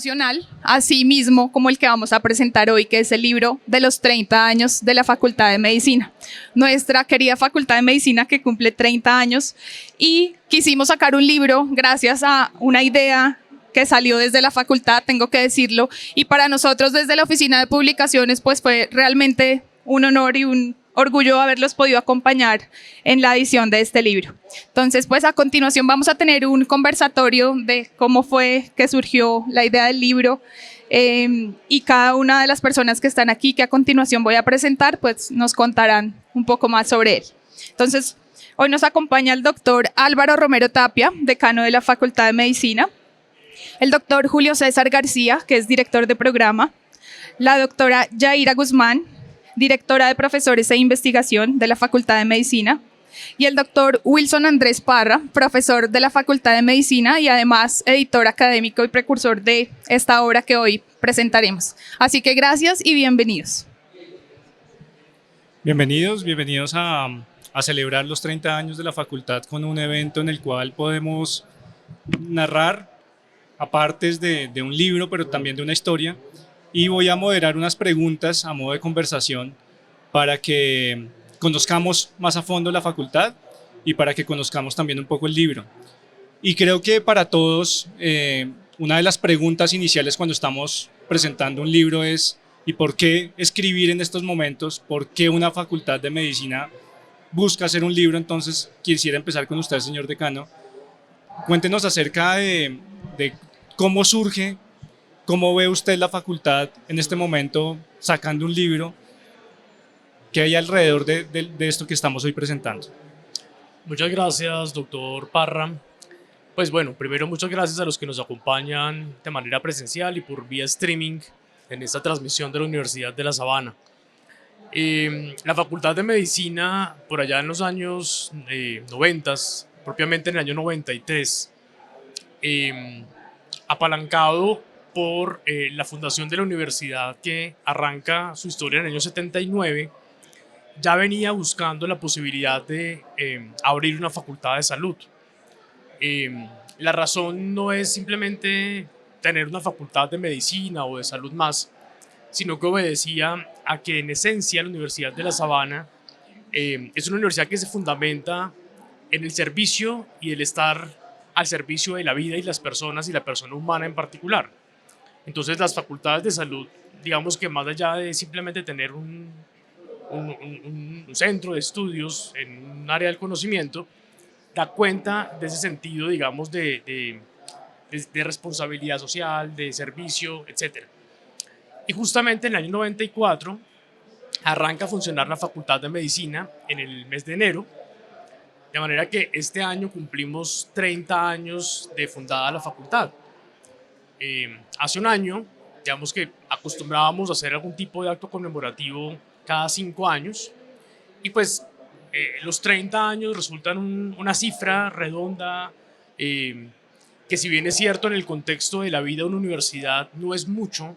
institucional, así mismo como el que vamos a presentar hoy, que es el libro de los 30 años de la Facultad de Medicina. Nuestra querida Facultad de Medicina que cumple 30 años y quisimos sacar un libro gracias a una idea que salió desde la facultad, tengo que decirlo, y para nosotros desde la Oficina de Publicaciones pues fue realmente un honor y un orgullo haberlos podido acompañar en la edición de este libro. Entonces, pues a continuación vamos a tener un conversatorio de cómo fue que surgió la idea del libro y cada una de las personas que están aquí, que a continuación voy a presentar, pues nos contarán un poco más sobre él. Entonces, hoy nos acompaña el doctor Álvaro Romero Tapia, decano de la Facultad de Medicina, el doctor Julio César García, que es director de programa, la doctora Yaira Guzmán, directora de Profesores e Investigación de la Facultad de Medicina, y el doctor Wilson Andrés Parra, profesor de la Facultad de Medicina y además editor académico y precursor de esta obra que hoy presentaremos. Así que gracias y bienvenidos. Bienvenidos a celebrar los 30 años de la facultad con un evento en el cual podemos narrar apartes de un libro, pero también de una historia. Y voy a moderar unas preguntas a modo de conversación para que conozcamos más a fondo la facultad y para que conozcamos también un poco el libro. Y creo que para todos, una de las preguntas iniciales cuando estamos presentando un libro es ¿y por qué escribir en estos momentos? ¿Por qué una facultad de medicina busca hacer un libro? Entonces quisiera empezar con usted, señor decano. Cuéntenos acerca de cómo surge. ¿Cómo ve usted la facultad en este momento sacando un libro? ¿Qué hay alrededor de esto que estamos hoy presentando? Muchas gracias, doctor Parra. Pues bueno, primero muchas gracias a los que nos acompañan de manera presencial y por vía streaming en esta transmisión de la Universidad de La Sabana. La Facultad de Medicina, por allá en los años 90, propiamente en el año 93, apalancado por la fundación de la universidad que arranca su historia en el año 79, ya venía buscando la posibilidad de abrir una facultad de salud. La razón no es simplemente tener una facultad de medicina o de salud más, sino que obedecía a que en esencia la Universidad de La Sabana es una universidad que se fundamenta en el servicio y el estar al servicio de la vida y las personas y la persona humana en particular. Entonces las facultades de salud, digamos que más allá de simplemente tener un centro de estudios en un área del conocimiento, da cuenta de ese sentido, digamos, de responsabilidad social, de servicio, etc. Y justamente en el año 94 arranca a funcionar la Facultad de Medicina en el mes de enero, de manera que este año cumplimos 30 años de fundada la facultad. Hace un año, digamos que acostumbrábamos a hacer algún tipo de acto conmemorativo cada 5 años y pues los 30 años resultan una cifra redonda que si bien es cierto en el contexto de la vida de una universidad no es mucho,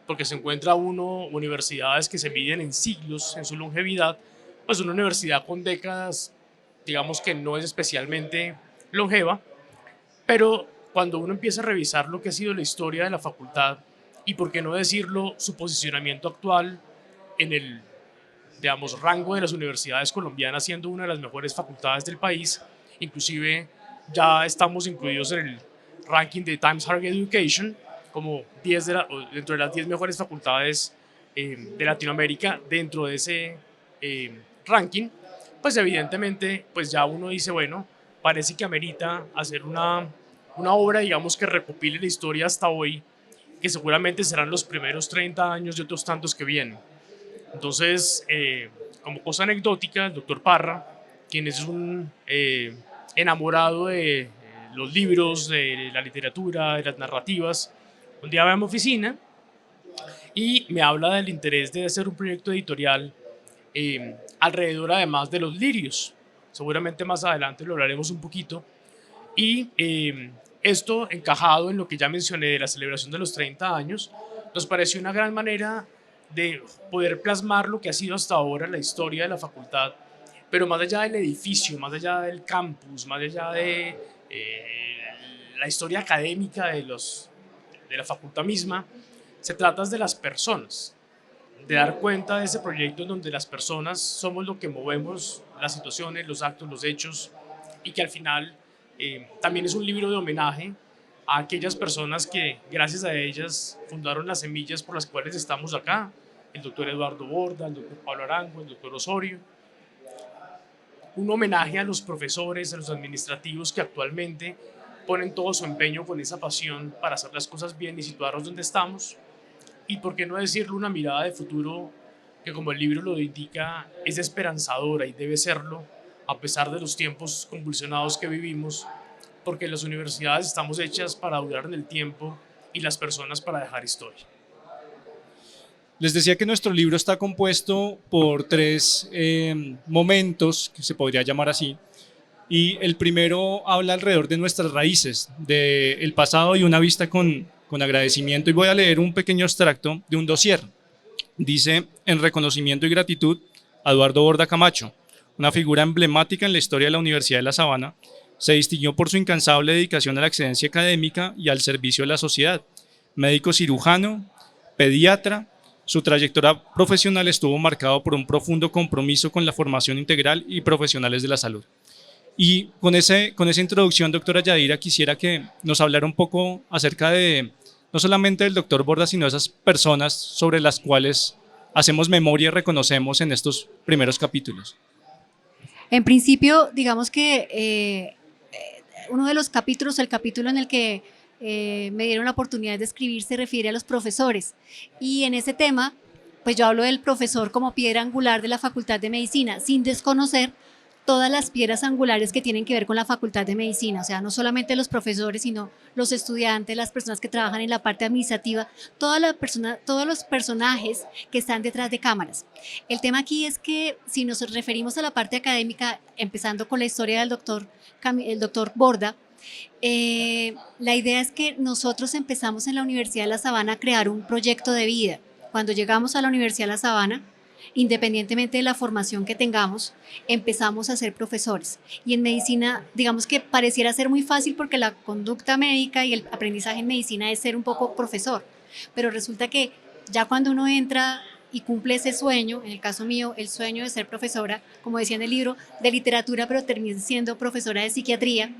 porque se encuentra universidades que se miden en siglos en su longevidad, pues una universidad con décadas digamos que no es especialmente longeva, pero cuando uno empieza a revisar lo que ha sido la historia de la facultad y por qué no decirlo su posicionamiento actual en el, digamos, rango de las universidades colombianas siendo una de las mejores facultades del país, inclusive ya estamos incluidos en el ranking de Times Higher Education como dentro de las 10 mejores facultades de Latinoamérica. Dentro de ese ranking, pues evidentemente pues ya uno dice, bueno, parece que amerita hacer una obra, digamos, que recopile la historia hasta hoy, que seguramente serán los primeros 30 años de otros tantos que vienen. Entonces, como cosa anecdótica, el doctor Parra, quien es un enamorado de los libros, de la literatura, de las narrativas, un día va a mi oficina y me habla del interés de hacer un proyecto editorial alrededor además de los lirios. Seguramente más adelante lo hablaremos un poquito. Y esto encajado en lo que ya mencioné de la celebración de los 30 años, nos pareció una gran manera de poder plasmar lo que ha sido hasta ahora la historia de la facultad, pero más allá del edificio, más allá del campus, más allá de la historia académica de de la facultad misma, se trata de las personas, de dar cuenta de ese proyecto en donde las personas somos lo que movemos las situaciones, los actos, los hechos, y que al final también es un libro de homenaje a aquellas personas que gracias a ellas fundaron las semillas por las cuales estamos acá, el doctor Eduardo Borda, el doctor Pablo Arango, el doctor Osorio. Un homenaje a los profesores, a los administrativos que actualmente ponen todo su empeño con esa pasión para hacer las cosas bien y situarnos donde estamos. Y por qué no decirlo, una mirada de futuro que, como el libro lo indica, es esperanzadora y debe serlo a pesar de los tiempos convulsionados que vivimos, porque las universidades estamos hechas para durar en el tiempo y las personas para dejar historia. Les decía que nuestro libro está compuesto por tres momentos, que se podría llamar así, y el primero habla alrededor de nuestras raíces, del pasado y una vista con agradecimiento, y voy a leer un pequeño extracto de un dossier. Dice: en reconocimiento y gratitud a Eduardo Borda Camacho, una figura emblemática en la historia de la Universidad de La Sabana, se distinguió por su incansable dedicación a la excelencia académica y al servicio de la sociedad. Médico cirujano, pediatra, su trayectoria profesional estuvo marcado por un profundo compromiso con la formación integral y profesionales de la salud. Y con esa introducción, doctora Yadira, quisiera que nos hablara un poco acerca de, no solamente del doctor Borda, sino de esas personas sobre las cuales hacemos memoria y reconocemos en estos primeros capítulos. En principio, digamos que uno de los capítulos, el capítulo en el que me dieron la oportunidad de escribir, se refiere a los profesores, y en ese tema pues yo hablo del profesor como piedra angular de la Facultad de Medicina, sin desconocer todas las piedras angulares que tienen que ver con la Facultad de Medicina, o sea, no solamente los profesores, sino los estudiantes, las personas que trabajan en la parte administrativa, todos los personajes que están detrás de cámaras. El tema aquí es que si nos referimos a la parte académica, empezando con la historia del doctor Borda, la idea es que nosotros empezamos en la Universidad de La Sabana a crear un proyecto de vida. Cuando llegamos a la Universidad de La Sabana, independientemente de la formación que tengamos, empezamos a ser profesores. Y en medicina, digamos que pareciera ser muy fácil porque la conducta médica y el aprendizaje en medicina es ser un poco profesor, pero resulta que ya cuando uno entra y cumple ese sueño, en el caso mío, el sueño de ser profesora, como decía en el libro, de literatura, pero terminé siendo profesora de psiquiatría,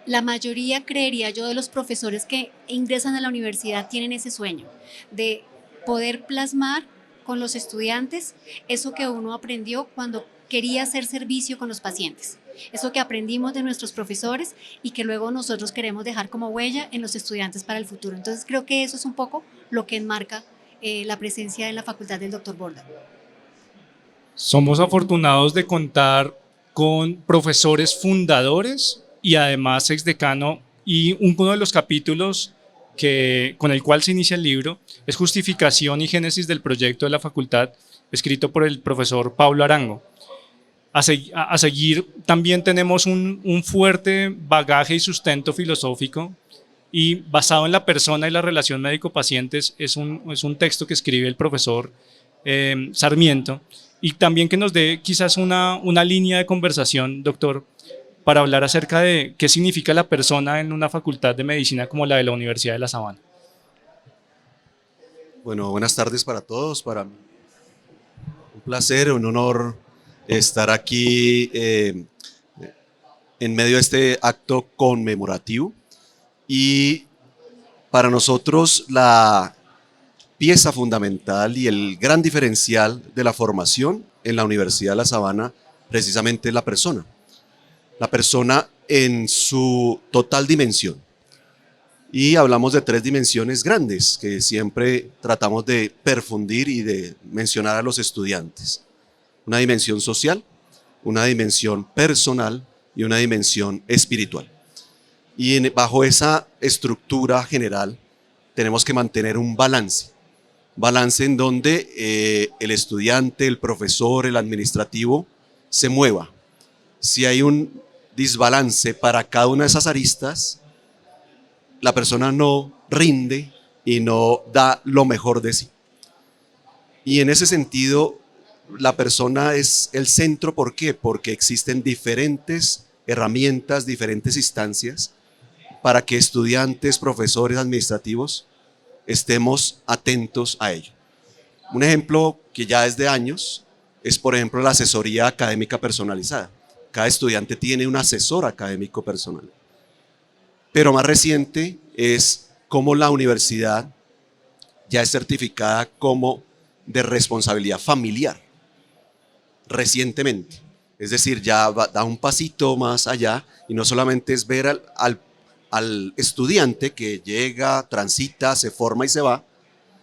la mayoría, creería yo, de los profesores que ingresan a la universidad tienen ese sueño de poder plasmar con los estudiantes eso que uno aprendió cuando quería hacer servicio con los pacientes, eso que aprendimos de nuestros profesores y que luego nosotros queremos dejar como huella en los estudiantes para el futuro. Entonces creo que eso es un poco lo que enmarca la presencia en la facultad del doctor Borda. Somos afortunados de contar con profesores fundadores y además exdecano, y uno de los capítulos con el cual se inicia el libro es Justificación y Génesis del proyecto de la facultad, escrito por el profesor Pablo Arango. A seguir también tenemos un fuerte bagaje y sustento filosófico, y basado en la persona y la relación médico-pacientes es un texto que escribe el profesor Sarmiento, y también que nos dé quizás una línea de conversación, doctor, para hablar acerca de qué significa la persona en una facultad de medicina como la de la Universidad de La Sabana. Bueno, buenas tardes para todos. Para mí un placer, un honor estar aquí en medio de este acto conmemorativo, y para nosotros la pieza fundamental y el gran diferencial de la formación en la Universidad de La Sabana precisamente es la persona en su total dimensión. Y hablamos de tres dimensiones grandes que siempre tratamos de perfundir y de mencionar a los estudiantes: una dimensión social, una dimensión personal y una dimensión espiritual. Y bajo esa estructura general tenemos que mantener un balance en donde el estudiante, el profesor, el administrativo se mueva. Si hay un desbalance para cada una de esas aristas, la persona no rinde y no da lo mejor de sí. Y en ese sentido, la persona es el centro. ¿Por qué? Porque existen diferentes herramientas, diferentes instancias para que estudiantes, profesores, administrativos estemos atentos a ello. Un ejemplo que ya es de años es, por ejemplo, la asesoría académica personalizada. Cada estudiante tiene un asesor académico personal. Pero más reciente es cómo la universidad ya es certificada como de responsabilidad familiar, recientemente. Es decir, ya da un pasito más allá y no solamente es ver al estudiante que llega, transita, se forma y se va,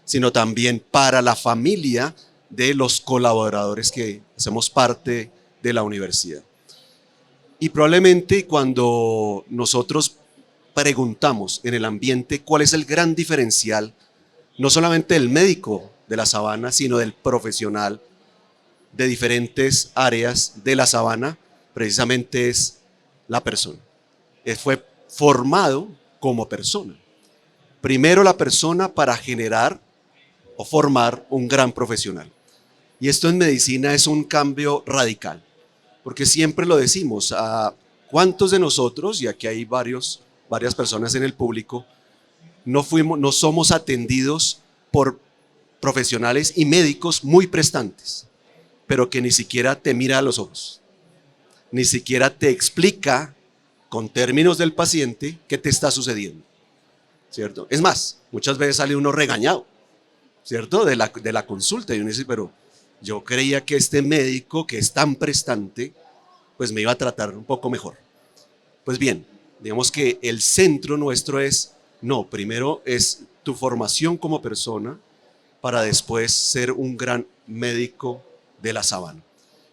sino también para la familia de los colaboradores que hacemos parte de la universidad. Y probablemente cuando nosotros preguntamos en el ambiente cuál es el gran diferencial, no solamente del médico de la Sabana, sino del profesional de diferentes áreas de la Sabana, precisamente es la persona. Él fue formado como persona. Primero la persona para generar o formar un gran profesional. Y esto en medicina es un cambio radical, porque siempre lo decimos, a cuántos de nosotros, y aquí hay varias personas en el público, no somos atendidos por profesionales y médicos muy prestantes, pero que ni siquiera te mira a los ojos, ni siquiera te explica con términos del paciente qué te está sucediendo, ¿cierto? Es más, muchas veces sale uno regañado, ¿cierto? De la consulta y uno dice, pero yo creía que este médico que es tan prestante, pues me iba a tratar un poco mejor. Pues bien, digamos que el centro nuestro es, no, primero es tu formación como persona para después ser un gran médico de la Sabana.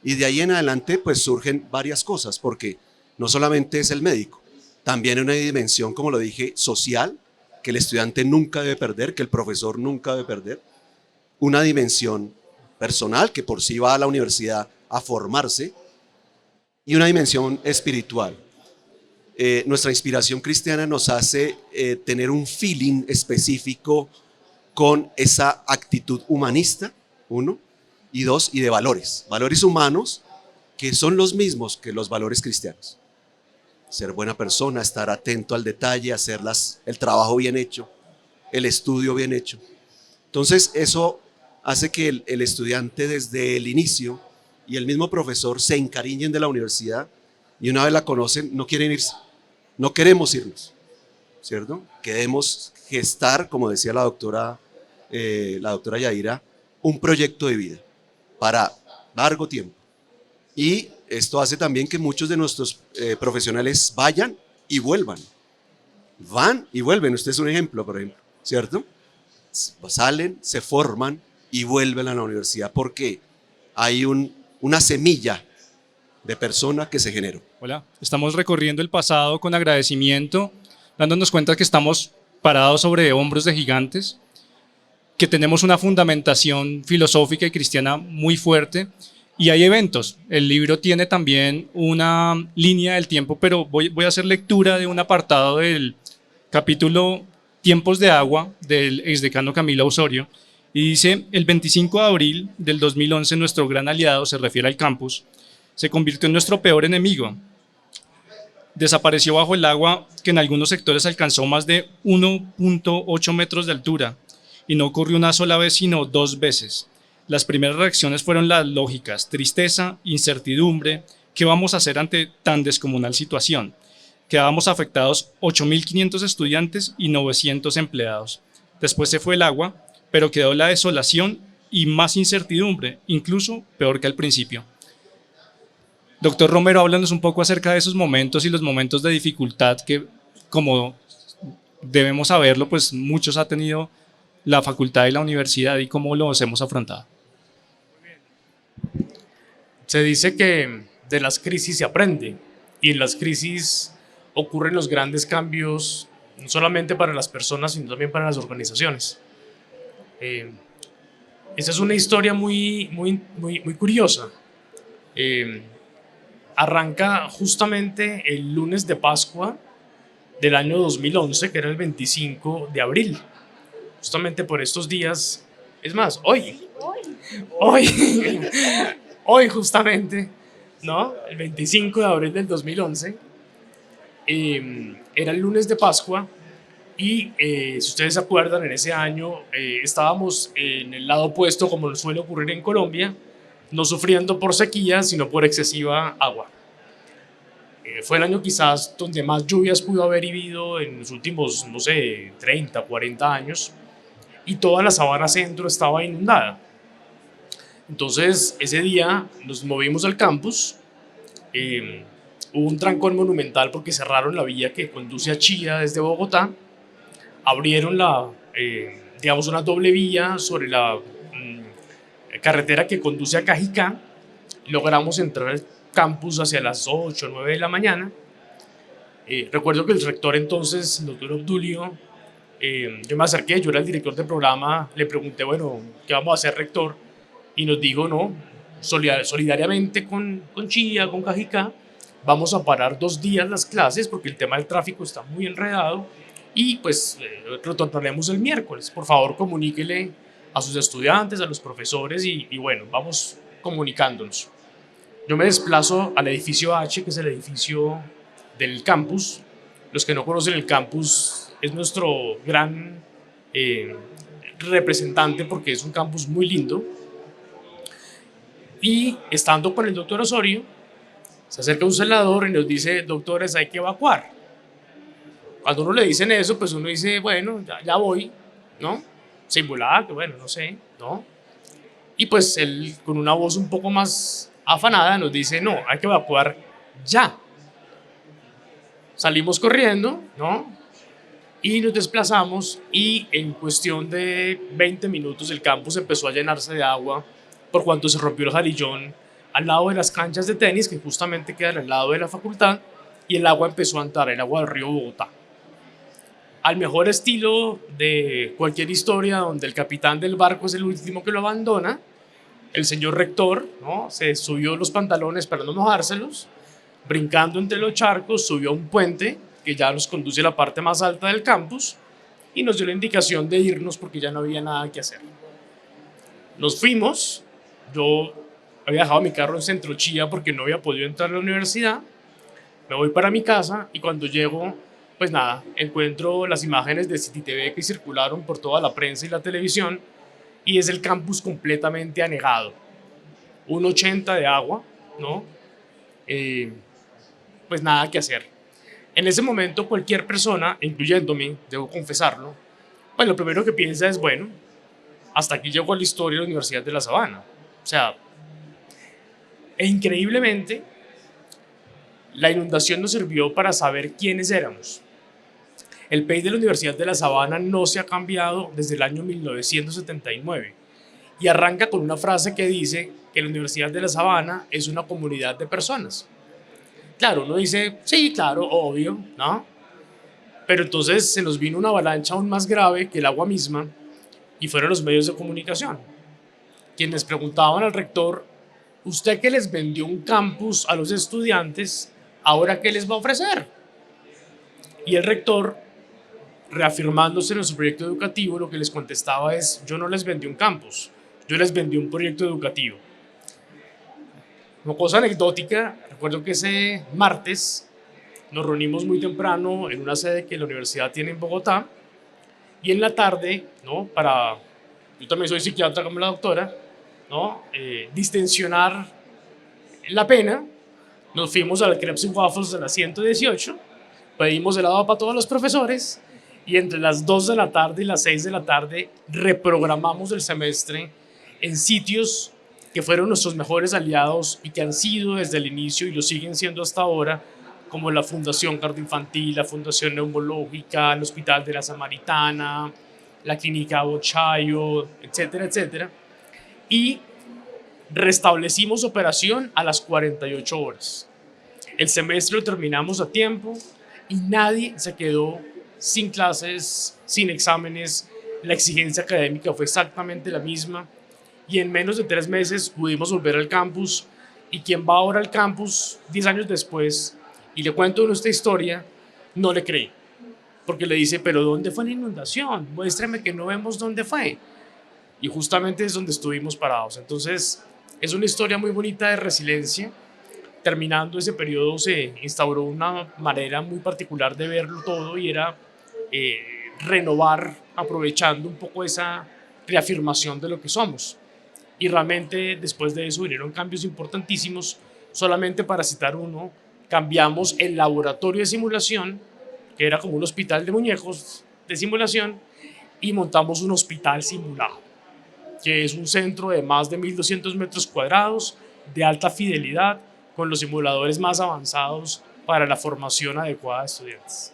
Y de ahí en adelante pues surgen varias cosas, porque no solamente es el médico, también hay una dimensión, como lo dije, social, que el estudiante nunca debe perder, que el profesor nunca debe perder, una dimensión personal, que por sí va a la universidad a formarse, y una dimensión espiritual. Nuestra inspiración cristiana nos hace tener un feeling específico con esa actitud humanista, uno, y dos, y de valores humanos que son los mismos que los valores cristianos. Ser buena persona, estar atento al detalle, hacer el trabajo bien hecho, el estudio bien hecho. Entonces eso hace que el estudiante desde el inicio y el mismo profesor se encariñen de la universidad y una vez la conocen no quieren irse, no queremos irnos, ¿cierto? Queremos gestar, como decía la doctora Yaira, un proyecto de vida para largo tiempo. Y esto hace también que muchos de nuestros profesionales vayan y vuelvan. Van y vuelven, usted es un ejemplo, por ejemplo, ¿cierto? Salen, se forman y vuelven a la universidad porque hay una semilla de persona que se generó. Hola, estamos recorriendo el pasado con agradecimiento, dándonos cuenta que estamos parados sobre hombros de gigantes, que tenemos una fundamentación filosófica y cristiana muy fuerte y hay eventos. El libro tiene también una línea del tiempo, pero voy a hacer lectura de un apartado del capítulo Tiempos de Agua del exdecano Camilo Osorio y dice: el 25 de abril del 2011 nuestro gran aliado, se refiere al campus, se convirtió en nuestro peor enemigo. Desapareció bajo el agua que en algunos sectores alcanzó más de 1.8 metros de altura y no ocurrió una sola vez sino 2 veces. Las primeras reacciones fueron las lógicas: tristeza, incertidumbre, ¿qué vamos a hacer ante tan descomunal situación? Quedábamos afectados 8.500 estudiantes y 900 empleados. Después se fue el agua, pero quedó la desolación y más incertidumbre, incluso peor que al principio. Doctor Romero, háblanos un poco acerca de esos momentos y los momentos de dificultad que, como debemos saberlo, pues muchos ha tenido la facultad y la universidad y cómo los hemos afrontado. Se dice que de las crisis se aprende y en las crisis ocurren los grandes cambios, no solamente para las personas, sino también para las organizaciones. Esa es una historia muy curiosa. Arranca justamente el lunes de Pascua del año 2011, que era el 25 de abril. Justamente por estos días, es más, hoy justamente, ¿no? El 25 de abril del 2011, Era el lunes de Pascua y si ustedes se acuerdan, en ese año estábamos en el lado opuesto, como suele ocurrir en Colombia, no sufriendo por sequía, sino por excesiva agua. Fue el año quizás donde más lluvias pudo haber habido en los últimos, no sé, 30, 40 años, y toda la sabana centro estaba inundada. Entonces, ese día nos movimos al campus, hubo un trancón monumental porque cerraron la vía que conduce a Chía desde Bogotá, abrieron digamos, una doble vía sobre la carretera que conduce a Cajicá, logramos entrar al campus hacia las 8 o 9 de la mañana. Recuerdo que el rector entonces, el doctor Obdulio, yo me acerqué, yo era el director del programa, le pregunté, bueno, ¿qué vamos a hacer, rector? Y nos dijo, no, solidariamente con Chía, con Cajicá, vamos a parar 2 días las clases porque el tema del tráfico está muy enredado y pues retornaremos el miércoles. Por favor, comuníquele a sus estudiantes, a los profesores y bueno, vamos comunicándonos. Yo me desplazo al edificio H, que es el edificio del campus. Los que no conocen el campus, es nuestro gran representante porque es un campus muy lindo. Y estando con el doctor Osorio, se acerca un celador y nos dice, doctores, hay que evacuar. Cuando uno le dicen eso, pues uno dice, bueno, ya voy, ¿no? Simulada, que bueno, no sé, ¿no? Y pues él, con una voz un poco más afanada, nos dice, no, hay que evacuar ya. Salimos corriendo, ¿no? Y nos desplazamos y en cuestión de 20 minutos el campus empezó a llenarse de agua por cuanto se rompió el jarillón al lado de las canchas de tenis que justamente quedan al lado de la facultad y el agua empezó a entrar, el agua del río Bogotá. Al mejor estilo de cualquier historia donde el capitán del barco es el último que lo abandona, el señor rector, ¿no?, se subió los pantalones para no mojárselos, brincando entre los charcos, subió a un puente que ya nos conduce a la parte más alta del campus y nos dio la indicación de irnos porque ya no había nada que hacer. Nos fuimos, yo había dejado mi carro en Centro Chía porque no había podido entrar a la universidad, me voy para mi casa y cuando llego, pues nada, encuentro las imágenes de City TV que circularon por toda la prensa y la televisión y es el campus completamente anegado. 1,80 de agua, ¿no? Pues nada que hacer. En ese momento cualquier persona, incluyéndome, debo confesarlo, pues lo primero que piensa es, bueno, hasta aquí llegó la historia de la Universidad de La Sabana. O sea, e increíblemente, la inundación nos sirvió para saber quiénes éramos. El país de la Universidad de La Sabana no se ha cambiado desde el año 1979 y arranca con una frase que dice que la Universidad de La Sabana es una comunidad de personas. Claro, uno dice, sí, claro, obvio, ¿no? Pero entonces se nos vino una avalancha aún más grave que el agua misma y fueron los medios de comunicación, quienes preguntaban al rector, ¿usted que les vendió un campus a los estudiantes, ahora qué les va a ofrecer? Y el rector, reafirmándose en su proyecto educativo, lo que les contestaba es, yo no les vendí un campus, yo les vendí un proyecto educativo. Una cosa anecdótica, recuerdo que ese martes nos reunimos muy temprano en una sede que la universidad tiene en Bogotá y en la tarde, ¿no?, yo también soy psiquiatra como la doctora, ¿no?, distensionar la pena, nos fuimos al Crepes y Waffles de la 118, pedimos helado para todos los profesores y entre las 2 de la tarde y las 6 de la tarde reprogramamos el semestre en sitios que fueron nuestros mejores aliados y que han sido desde el inicio y lo siguen siendo hasta ahora, como la Fundación Cardioinfantil, la Fundación Neumológica, el Hospital de la Samaritana, la Clínica Bochayo, etcétera, etcétera. Y restablecimos operación a las 48 horas. El semestre lo terminamos a tiempo y nadie se quedó sin clases, sin exámenes. La exigencia académica fue exactamente la misma y en menos de 3 meses pudimos volver al campus y quien va ahora al campus 10 años después y le cuento nuestra historia, no le cree, porque le dice, pero ¿dónde fue la inundación? Muéstrame que no vemos dónde fue. Y justamente es donde estuvimos parados. Entonces, es una historia muy bonita de resiliencia, terminando ese periodo se instauró una manera muy particular de verlo todo y era renovar aprovechando un poco esa reafirmación de lo que somos. Y realmente después de eso vinieron cambios importantísimos. Solamente para citar uno, cambiamos el laboratorio de simulación, que era como un hospital de muñecos de simulación, y montamos un hospital simulado, que es un centro de más de 1.200 metros cuadrados, de alta fidelidad, con los simuladores más avanzados para la formación adecuada de estudiantes.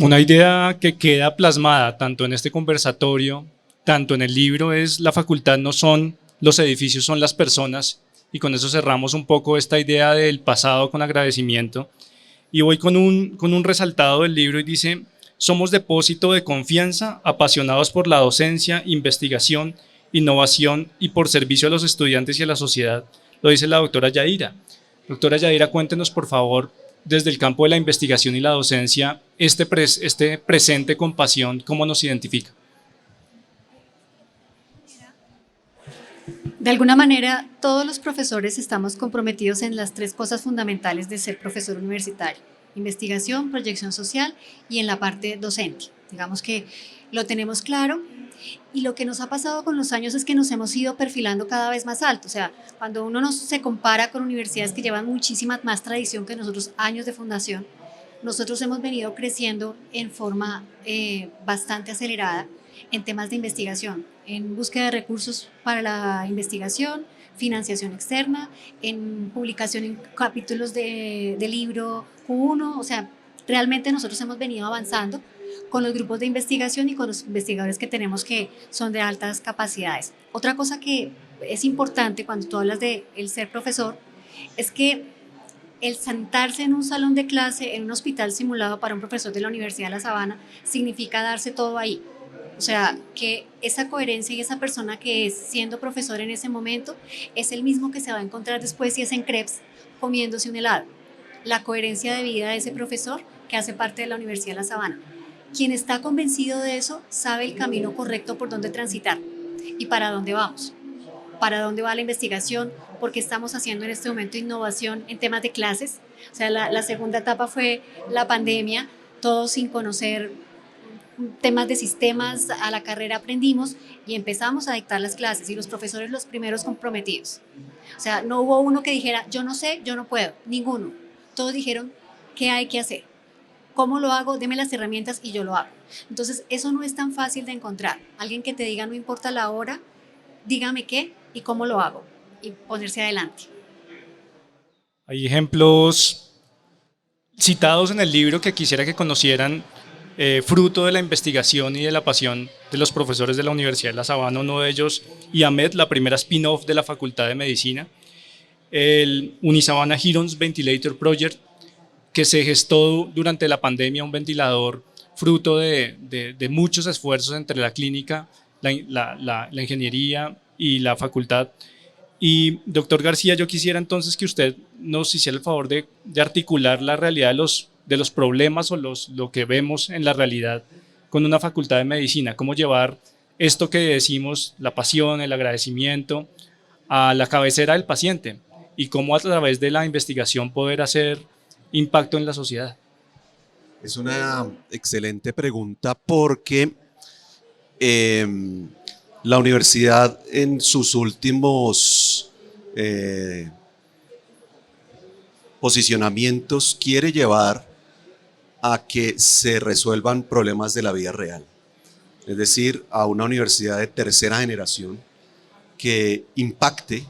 Una idea que queda plasmada tanto en este conversatorio, tanto en el libro, es la facultad no son los edificios, son las personas, y con eso cerramos un poco esta idea del pasado con agradecimiento. Y voy con un resaltado del libro y dice: somos depósito de confianza, apasionados por la docencia, investigación, innovación y por servicio a los estudiantes y a la sociedad. Lo dice la doctora Yadira. Doctora Yadira, cuéntenos por favor, desde el campo de la investigación y la docencia, este presente con pasión, ¿cómo nos identifica? De alguna manera, todos los profesores estamos comprometidos en las tres cosas fundamentales de ser profesor universitario: investigación, proyección social y en la parte docente. Digamos que lo tenemos claro, y lo que nos ha pasado con los años es que nos hemos ido perfilando cada vez más alto. O sea, cuando uno se compara con universidades que llevan muchísima más tradición que nosotros, años de fundación, nosotros hemos venido creciendo en forma bastante acelerada en temas de investigación, en búsqueda de recursos para la investigación, financiación externa, en publicación en capítulos de libro Q1. O sea, realmente nosotros hemos venido avanzando con los grupos de investigación y con los investigadores que tenemos, que son de altas capacidades. Otra cosa que es importante cuando tú hablas de el ser profesor es que el sentarse en un salón de clase, en un hospital simulado para un profesor de la Universidad de La Sabana, significa darse todo ahí. O sea, que esa coherencia y esa persona que es siendo profesor en ese momento es el mismo que se va a encontrar después si es en Krebs comiéndose un helado. La coherencia de vida de ese profesor que hace parte de la Universidad de La Sabana. Quien está convencido de eso sabe el camino correcto por donde transitar y para dónde vamos, para dónde va la investigación, porque estamos haciendo en este momento innovación en temas de clases. O sea, la segunda etapa fue la pandemia, todos sin conocer temas de sistemas, a la carrera aprendimos y empezamos a dictar las clases, y los profesores los primeros comprometidos. O sea, no hubo uno que dijera yo no sé, yo no puedo, ninguno. Todos dijeron qué hay que hacer, cómo lo hago, deme las herramientas y yo lo hago. Entonces eso no es tan fácil de encontrar, alguien que te diga no importa la hora, dígame qué y cómo lo hago, y ponerse adelante. Hay ejemplos citados en el libro que quisiera que conocieran, fruto de la investigación y de la pasión de los profesores de la Universidad de La Sabana. Uno de ellos, IAMED, la primera spin-off de la Facultad de Medicina, el Unisabana Hirons Ventilator Project, que se gestó durante la pandemia, un ventilador fruto de muchos esfuerzos entre la clínica, la ingeniería y la facultad. Y doctor García, yo quisiera entonces que usted nos hiciera el favor de articular la realidad de los problemas o lo que vemos en la realidad con una facultad de medicina, cómo llevar esto que decimos, la pasión, el agradecimiento, a la cabecera del paciente, y cómo a través de la investigación poder hacer impacto en la sociedad. Es una excelente pregunta, porque la universidad en sus últimos posicionamientos quiere llevar a que se resuelvan problemas de la vida real. Es decir, a una universidad de tercera generación que impacte,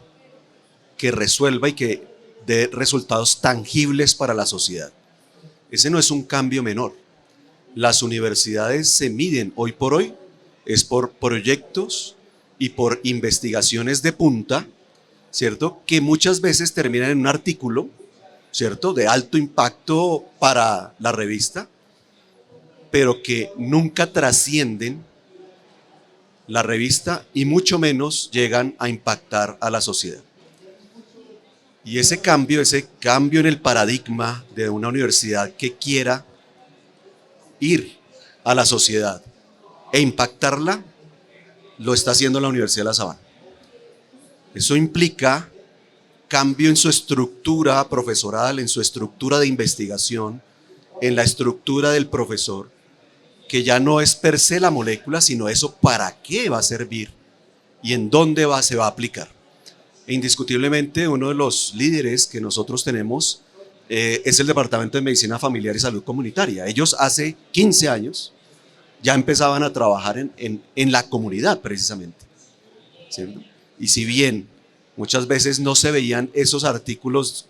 que resuelva y que dé resultados tangibles para la sociedad. Ese no es un cambio menor. Las universidades se miden hoy por hoy es por proyectos y por investigaciones de punta, ¿cierto? Que muchas veces terminan en un artículo, ¿cierto? De alto impacto para la revista, pero que nunca trascienden la revista y mucho menos llegan a impactar a la sociedad. Y ese cambio en el paradigma de una universidad que quiera ir a la sociedad e impactarla, lo está haciendo la Universidad de La Sabana. Eso implica cambio en su estructura profesoral, en su estructura de investigación, en la estructura del profesor, que ya no es per se la molécula, sino eso para qué va a servir y en dónde se va a aplicar. E indiscutiblemente uno de los líderes que nosotros tenemos es el Departamento de Medicina Familiar y Salud Comunitaria. Ellos hace 15 años ya empezaban a trabajar en la comunidad precisamente, ¿cierto? Y si bien muchas veces no se veían esos artículos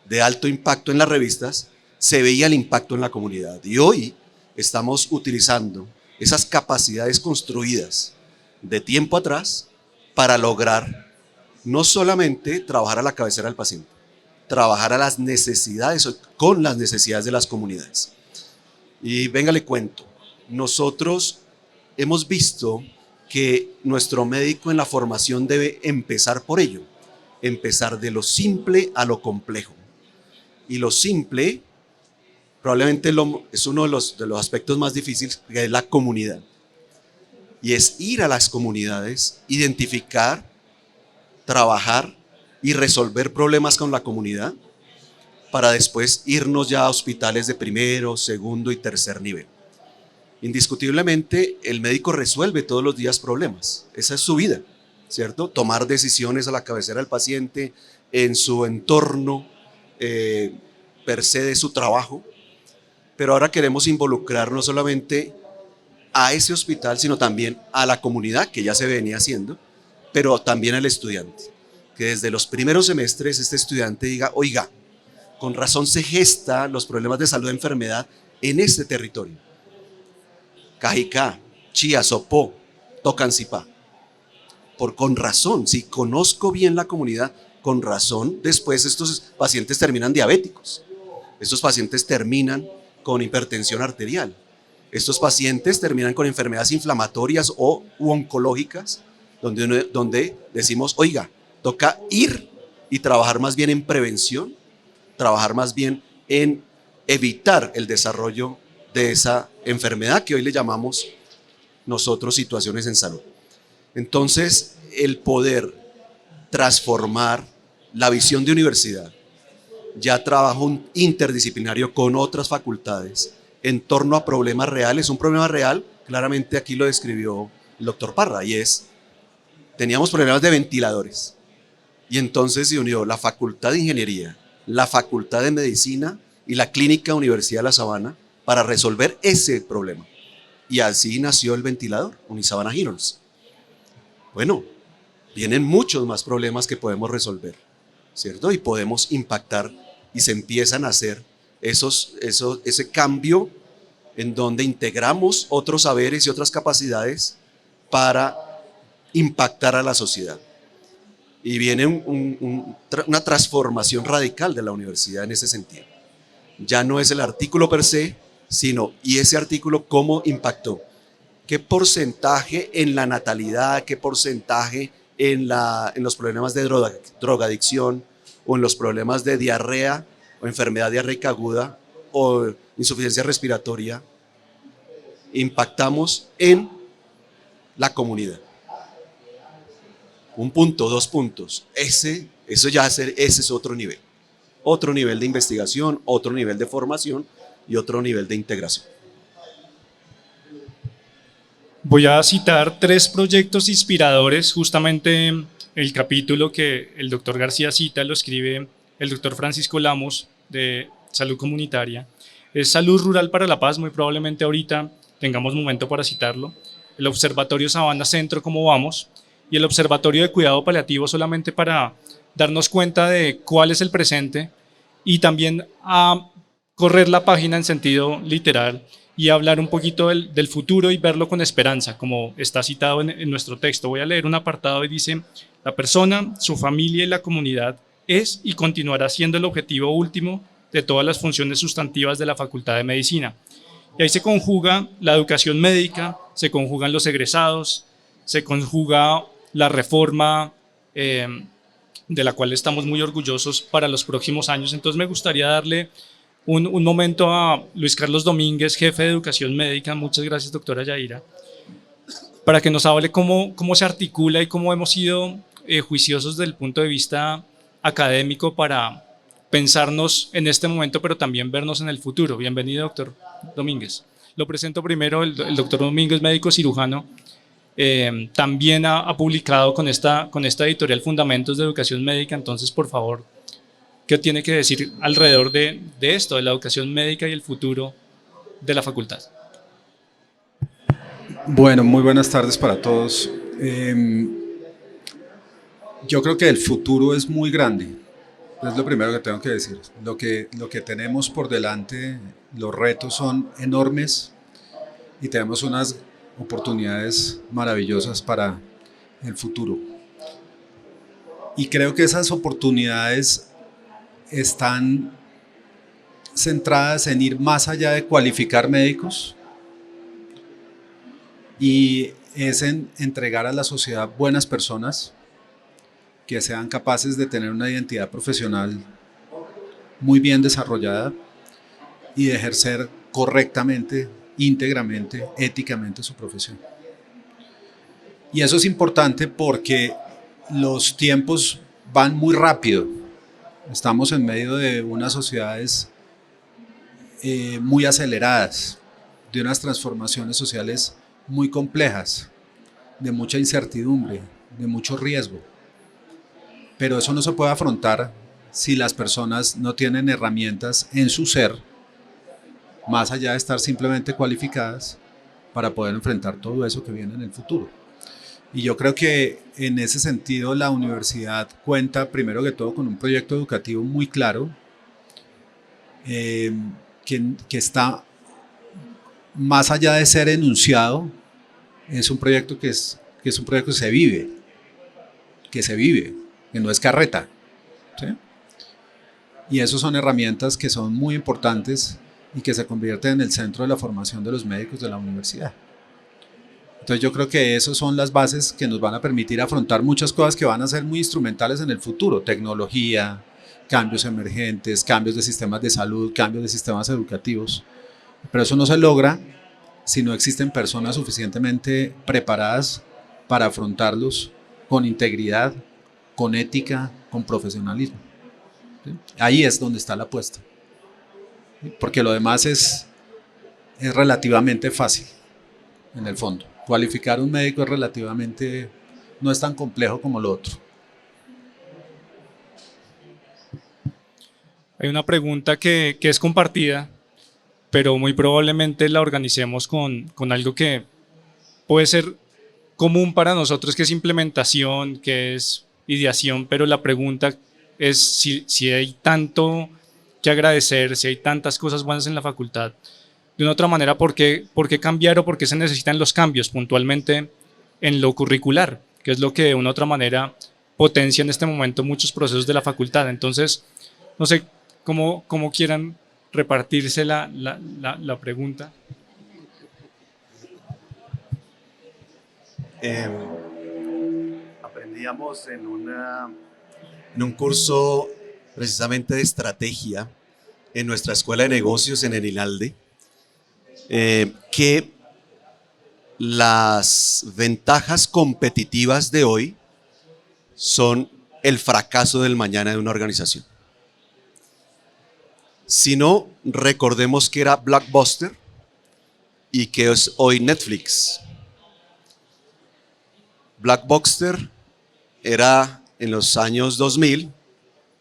de alto impacto en las revistas, se veía el impacto en la comunidad. Y hoy estamos utilizando esas capacidades construidas de tiempo atrás para lograr no solamente trabajar a la cabecera del paciente, trabajar a las necesidades, con las necesidades de las comunidades. Y venga, le cuento, nosotros hemos visto que nuestro médico en la formación debe empezar por ello, empezar de lo simple a lo complejo. Y lo simple probablemente es uno de los aspectos más difíciles, que es la comunidad. Y es ir a las comunidades, identificar, trabajar y resolver problemas con la comunidad para después irnos ya a hospitales de primero, segundo y tercer nivel. Indiscutiblemente el médico resuelve todos los días problemas, esa es su vida, ¿cierto? Tomar decisiones a la cabecera del paciente, en su entorno per se de su trabajo, pero ahora queremos involucrar no solamente a ese hospital, sino también a la comunidad, que ya se venía haciendo, pero también al estudiante, que desde los primeros semestres este estudiante diga, oiga, con razón se gestan los problemas de salud e enfermedad en este territorio. Cajicá, Chía, Sopó, Tocancipá. Con razón, si conozco bien la comunidad, con razón, después estos pacientes terminan diabéticos, estos pacientes terminan con hipertensión arterial, estos pacientes terminan con enfermedades inflamatorias u oncológicas, donde decimos, oiga, toca ir y trabajar más bien en prevención, trabajar más bien en evitar el desarrollo de esa enfermedad que hoy le llamamos nosotros situaciones en salud. Entonces, el poder transformar la visión de universidad, ya trabajo interdisciplinario con otras facultades en torno a problemas reales. Un problema real, claramente aquí lo describió el doctor Parra, y teníamos problemas de ventiladores, y entonces se unió la Facultad de Ingeniería, la Facultad de Medicina y la Clínica Universidad de La Sabana para resolver ese problema, y así nació el ventilador Unisabana Heroes. Bueno, vienen muchos más problemas que podemos resolver, ¿cierto? Y podemos impactar, y se empiezan a hacer ese cambio en donde integramos otros saberes y otras capacidades para impactar a la sociedad. Y viene una transformación radical de la universidad en ese sentido. Ya no es el artículo per se, sino, ¿y ese artículo cómo impactó? ¿Qué porcentaje en la natalidad, qué porcentaje en los problemas de drogadicción, o en los problemas de diarrea o enfermedad diarreica aguda o insuficiencia respiratoria impactamos en la comunidad? Un punto, 2 puntos. Ese es otro nivel de investigación, otro nivel de formación y otro nivel de integración. Voy a citar 3 proyectos inspiradores. Justamente el capítulo que el doctor García cita lo escribe el doctor Francisco Lamos de Salud Comunitaria. Es Salud Rural para la Paz, muy probablemente ahorita tengamos momento para citarlo. El Observatorio Sabana Centro, ¿cómo vamos? Y el Observatorio de Cuidado Paliativo, solamente para darnos cuenta de cuál es el presente y también a correr la página en sentido literal y hablar un poquito del futuro y verlo con esperanza, como está citado en nuestro texto. Voy a leer un apartado y dice: la persona, su familia y la comunidad es y continuará siendo el objetivo último de todas las funciones sustantivas de la Facultad de Medicina. Y ahí se conjuga la educación médica, se conjugan los egresados, se conjuga la reforma de la cual estamos muy orgullosos para los próximos años. Entonces me gustaría darle un momento a Luis Carlos Domínguez, jefe de Educación Médica. Muchas gracias, doctora Yaira, para que nos hable cómo se articula y cómo hemos ido juiciosos desde el punto de vista académico para pensarnos en este momento, pero también vernos en el futuro. Bienvenido, doctor Domínguez. Lo presento primero, el doctor Domínguez, médico cirujano, también ha publicado con esta editorial Fundamentos de Educación Médica. Entonces, por favor, ¿qué tiene que decir alrededor de esto, de la educación médica y el futuro de la facultad? Bueno, muy buenas tardes para todos. Yo creo que el futuro es muy grande, es lo primero que tengo que decir. Lo que tenemos por delante, los retos son enormes y tenemos unas oportunidades maravillosas para el futuro. Y creo que esas oportunidades están centradas en ir más allá de cualificar médicos y es en entregar a la sociedad buenas personas que sean capaces de tener una identidad profesional muy bien desarrollada y de ejercer correctamente, íntegramente, éticamente su profesión. Y eso es importante porque los tiempos van muy rápido. Estamos en medio de unas sociedades muy aceleradas, de unas transformaciones sociales muy complejas, de mucha incertidumbre, de mucho riesgo. Pero eso no se puede afrontar si las personas no tienen herramientas en su ser, más allá de estar simplemente cualificadas, para poder enfrentar todo eso que viene en el futuro. Y yo creo que en ese sentido la universidad cuenta primero que todo con un proyecto educativo muy claro, que está más allá de ser enunciado, es un proyecto que es un proyecto que se vive, que no es carreta, ¿sí? Y esas son herramientas que son muy importantes y que se convierten en el centro de la formación de los médicos de la universidad. Entonces yo creo que esas son las bases que nos van a permitir afrontar muchas cosas que van a ser muy instrumentales en el futuro: tecnología, cambios emergentes, cambios de sistemas de salud, cambios de sistemas educativos. Pero eso no se logra si no existen personas suficientemente preparadas para afrontarlos con integridad, con ética, con profesionalismo. ¿Sí? Ahí es donde está la apuesta. ¿Sí? Porque lo demás es relativamente fácil, en el fondo. Cualificar un médico es relativamente, no es tan complejo como lo otro. Hay una pregunta que es compartida, pero muy probablemente la organicemos con algo que puede ser común para nosotros, que es implementación, que es ideación, pero la pregunta es si hay tanto que agradecer, si hay tantas cosas buenas en la facultad. De una otra manera, ¿por qué cambiar o por qué se necesitan los cambios puntualmente en lo curricular? Que es lo que de una otra manera potencia en este momento muchos procesos de la facultad. Entonces, no sé cómo quieran repartirse la pregunta. Aprendíamos en un curso precisamente de estrategia en nuestra escuela de negocios en el INALDE, que las ventajas competitivas de hoy son el fracaso del mañana de una organización. Si no, recordemos que era Blockbuster y que es hoy Netflix. Blockbuster era en los años 2000,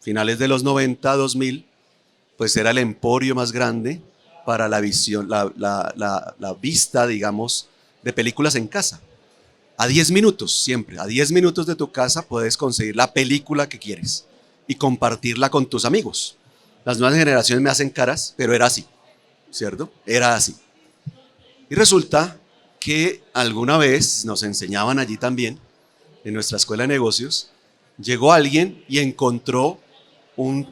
finales de los 90, 2000, pues era el emporio más grande para la visión, la vista, digamos, de películas en casa. A 10 minutos, siempre, a 10 minutos de tu casa puedes conseguir la película que quieres y compartirla con tus amigos. Las nuevas generaciones me hacen caras, pero era así, ¿cierto? Era así. Y resulta que alguna vez nos enseñaban allí también, en nuestra escuela de negocios, llegó alguien y encontró en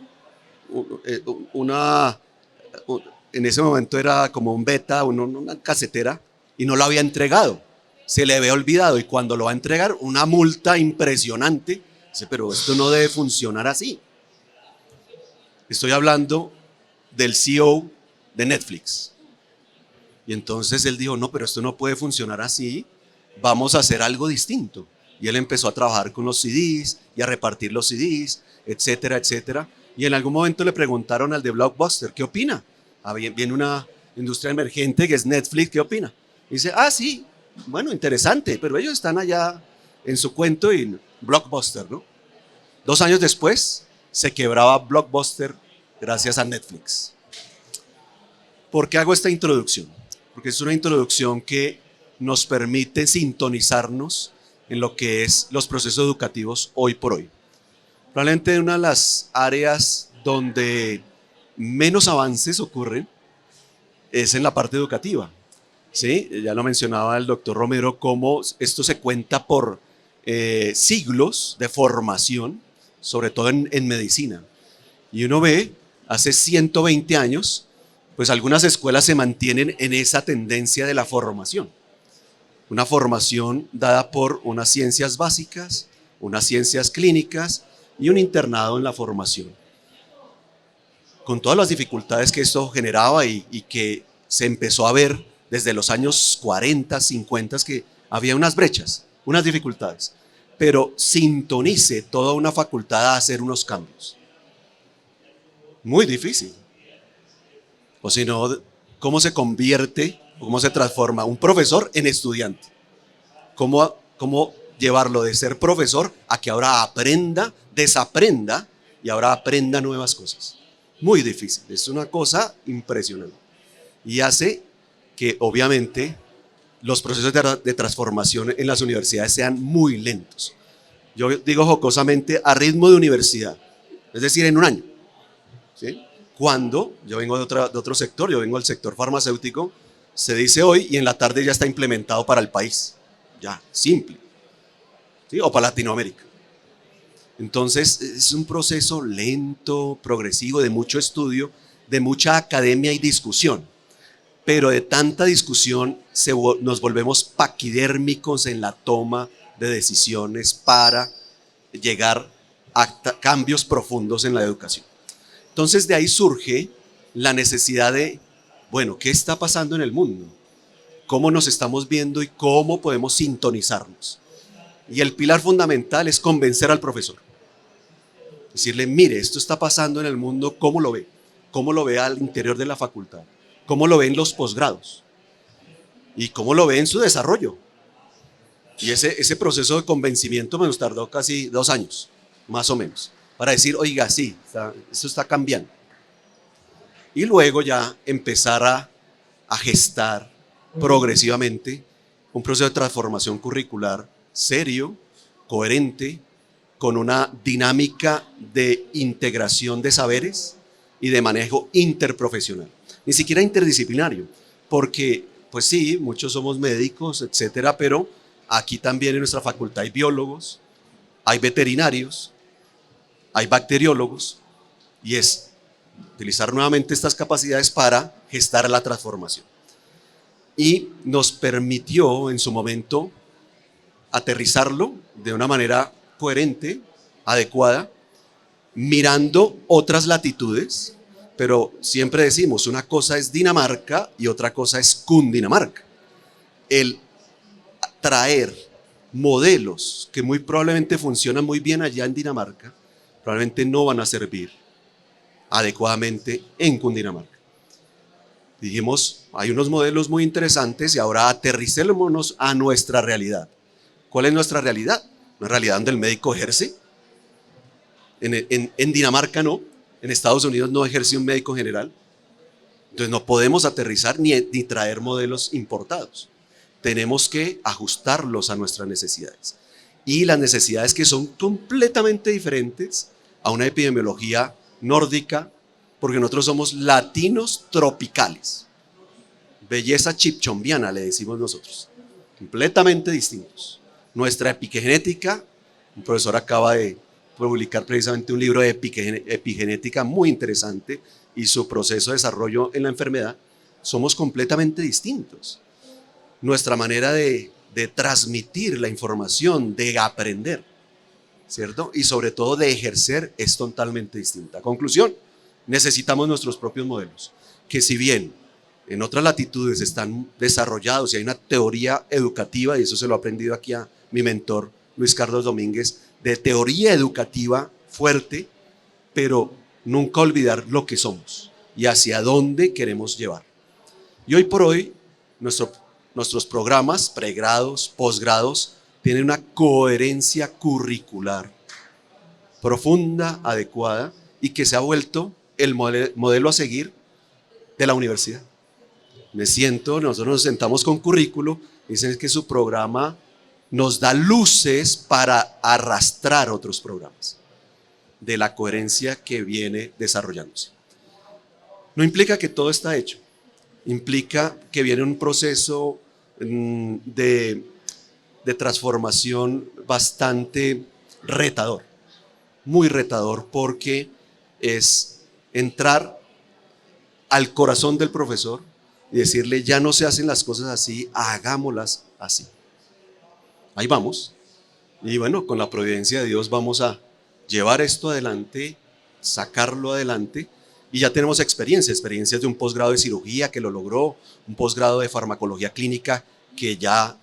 ese momento era como un beta, una casetera, y no lo había entregado. Se le había olvidado, y cuando lo va a entregar, una multa impresionante. Dice, pero esto no debe funcionar así. Estoy hablando del CEO de Netflix. Y entonces él dijo, no, pero esto no puede funcionar así, vamos a hacer algo distinto. Y él empezó a trabajar con los CDs y a repartir los CDs, etcétera, etcétera. Y en algún momento le preguntaron al de Blockbuster, ¿qué opina? Viene una industria emergente que es Netflix, ¿qué opina? Y dice, sí, bueno, interesante, pero ellos están allá en su cuento y Blockbuster, ¿no? 2 años después se quebraba Blockbuster gracias a Netflix. ¿Por qué hago esta introducción? Porque es una introducción que nos permite sintonizarnos en lo que es los procesos educativos hoy por hoy. Probablemente una de las áreas donde menos avances ocurren es en la parte educativa. ¿Sí? Ya lo mencionaba el doctor Romero, cómo esto se cuenta por siglos de formación, sobre todo en medicina. Y uno ve, hace 120 años, pues algunas escuelas se mantienen en esa tendencia de la formación. Una formación dada por unas ciencias básicas, unas ciencias clínicas y un internado en la formación. Con todas las dificultades que esto generaba y que se empezó a ver desde los años 40, 50, que había unas brechas, unas dificultades, pero sintonice toda una facultad a hacer unos cambios. Muy difícil. O si no, ¿cómo se convierte, cómo se transforma un profesor en estudiante? ¿Cómo llevarlo de ser profesor a que ahora aprenda, desaprenda y ahora aprenda nuevas cosas? Muy difícil, es una cosa impresionante. Y hace que obviamente los procesos de transformación en las universidades sean muy lentos. Yo digo jocosamente a ritmo de universidad, es decir, en un año. ¿Sí? Cuando yo vengo de otro sector, yo vengo del sector farmacéutico, se dice hoy y en la tarde ya está implementado para el país. Ya, simple. ¿Sí? O para Latinoamérica. Entonces es un proceso lento, progresivo, de mucho estudio, de mucha academia y discusión. Pero de tanta discusión nos volvemos paquidérmicos en la toma de decisiones para llegar a cambios profundos en la educación. Entonces de ahí surge la necesidad de, bueno, ¿qué está pasando en el mundo? ¿Cómo nos estamos viendo y cómo podemos sintonizarnos? Y el pilar fundamental es convencer al profesor. Decirle, mire, esto está pasando en el mundo, ¿cómo lo ve? ¿Cómo lo ve al interior de la facultad? ¿Cómo lo ve en los posgrados? ¿Y cómo lo ve en su desarrollo? Y ese proceso de convencimiento nos tardó casi 2 años, más o menos, para decir, oiga, sí, esto está cambiando. Y luego ya empezar a gestar progresivamente un proceso de transformación curricular serio, coherente, con una dinámica de integración de saberes y de manejo interprofesional. Ni siquiera interdisciplinario, porque, pues sí, muchos somos médicos, etcétera, pero aquí también en nuestra facultad hay biólogos, hay veterinarios, hay bacteriólogos, y es utilizar nuevamente estas capacidades para gestar la transformación. Y nos permitió en su momento aterrizarlo de una manera coherente, adecuada, mirando otras latitudes, pero siempre decimos, una cosa es Dinamarca y otra cosa es Cundinamarca. El traer modelos que muy probablemente funcionan muy bien allá en Dinamarca, probablemente no van a servir adecuadamente en Cundinamarca. Dijimos, hay unos modelos muy interesantes y ahora aterricémonos a nuestra realidad. ¿Cuál es nuestra realidad? Una realidad donde el médico ejerce. En Dinamarca no, en Estados Unidos no ejerce un médico general. Entonces no podemos aterrizar ni traer modelos importados. Tenemos que ajustarlos a nuestras necesidades. Y las necesidades que son completamente diferentes a una epidemiología nórdica, porque nosotros somos latinos tropicales. Belleza chipchombiana le decimos nosotros. Completamente distintos. Nuestra epigenética, un profesor acaba de publicar precisamente un libro de epigenética muy interesante y su proceso de desarrollo en la enfermedad, somos completamente distintos. Nuestra manera de transmitir la información, de aprender, ¿cierto? Y sobre todo de ejercer es totalmente distinta. Conclusión, necesitamos nuestros propios modelos, que si bien en otras latitudes están desarrollados y hay una teoría educativa, y eso se lo he aprendido aquí a mi mentor Luis Carlos Domínguez, de teoría educativa fuerte, pero nunca olvidar lo que somos y hacia dónde queremos llevar. Y hoy por hoy, nuestros programas, pregrados, posgrados, tienen una coherencia curricular profunda, adecuada, y que se ha vuelto el modelo a seguir de la universidad. Nosotros nos sentamos con currículo, dicen que su programa nos da luces para arrastrar otros programas de la coherencia que viene desarrollándose. No implica que todo está hecho, implica que viene un proceso de transformación bastante retador, muy retador, porque es entrar al corazón del profesor y decirle: ya no se hacen las cosas así, hagámoslas así. Ahí vamos, y bueno, con la providencia de Dios vamos a llevar esto adelante, sacarlo adelante, y ya tenemos experiencias de un posgrado de cirugía que lo logró, un posgrado de farmacología clínica que ya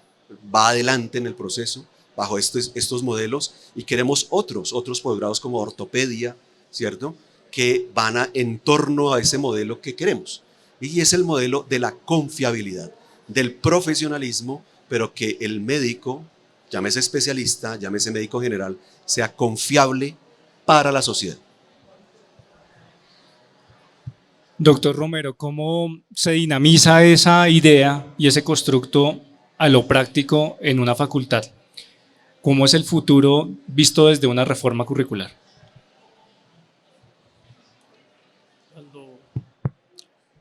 va adelante en el proceso bajo estos modelos, y queremos otros posgrados como ortopedia, ¿cierto?, que van en torno a ese modelo que queremos, y es el modelo de la confiabilidad, del profesionalismo, pero que el médico, llámese especialista, llámese médico general, sea confiable para la sociedad. Doctor Romero, ¿cómo se dinamiza esa idea y ese constructo a lo práctico en una facultad? ¿Cómo es el futuro visto desde una reforma curricular?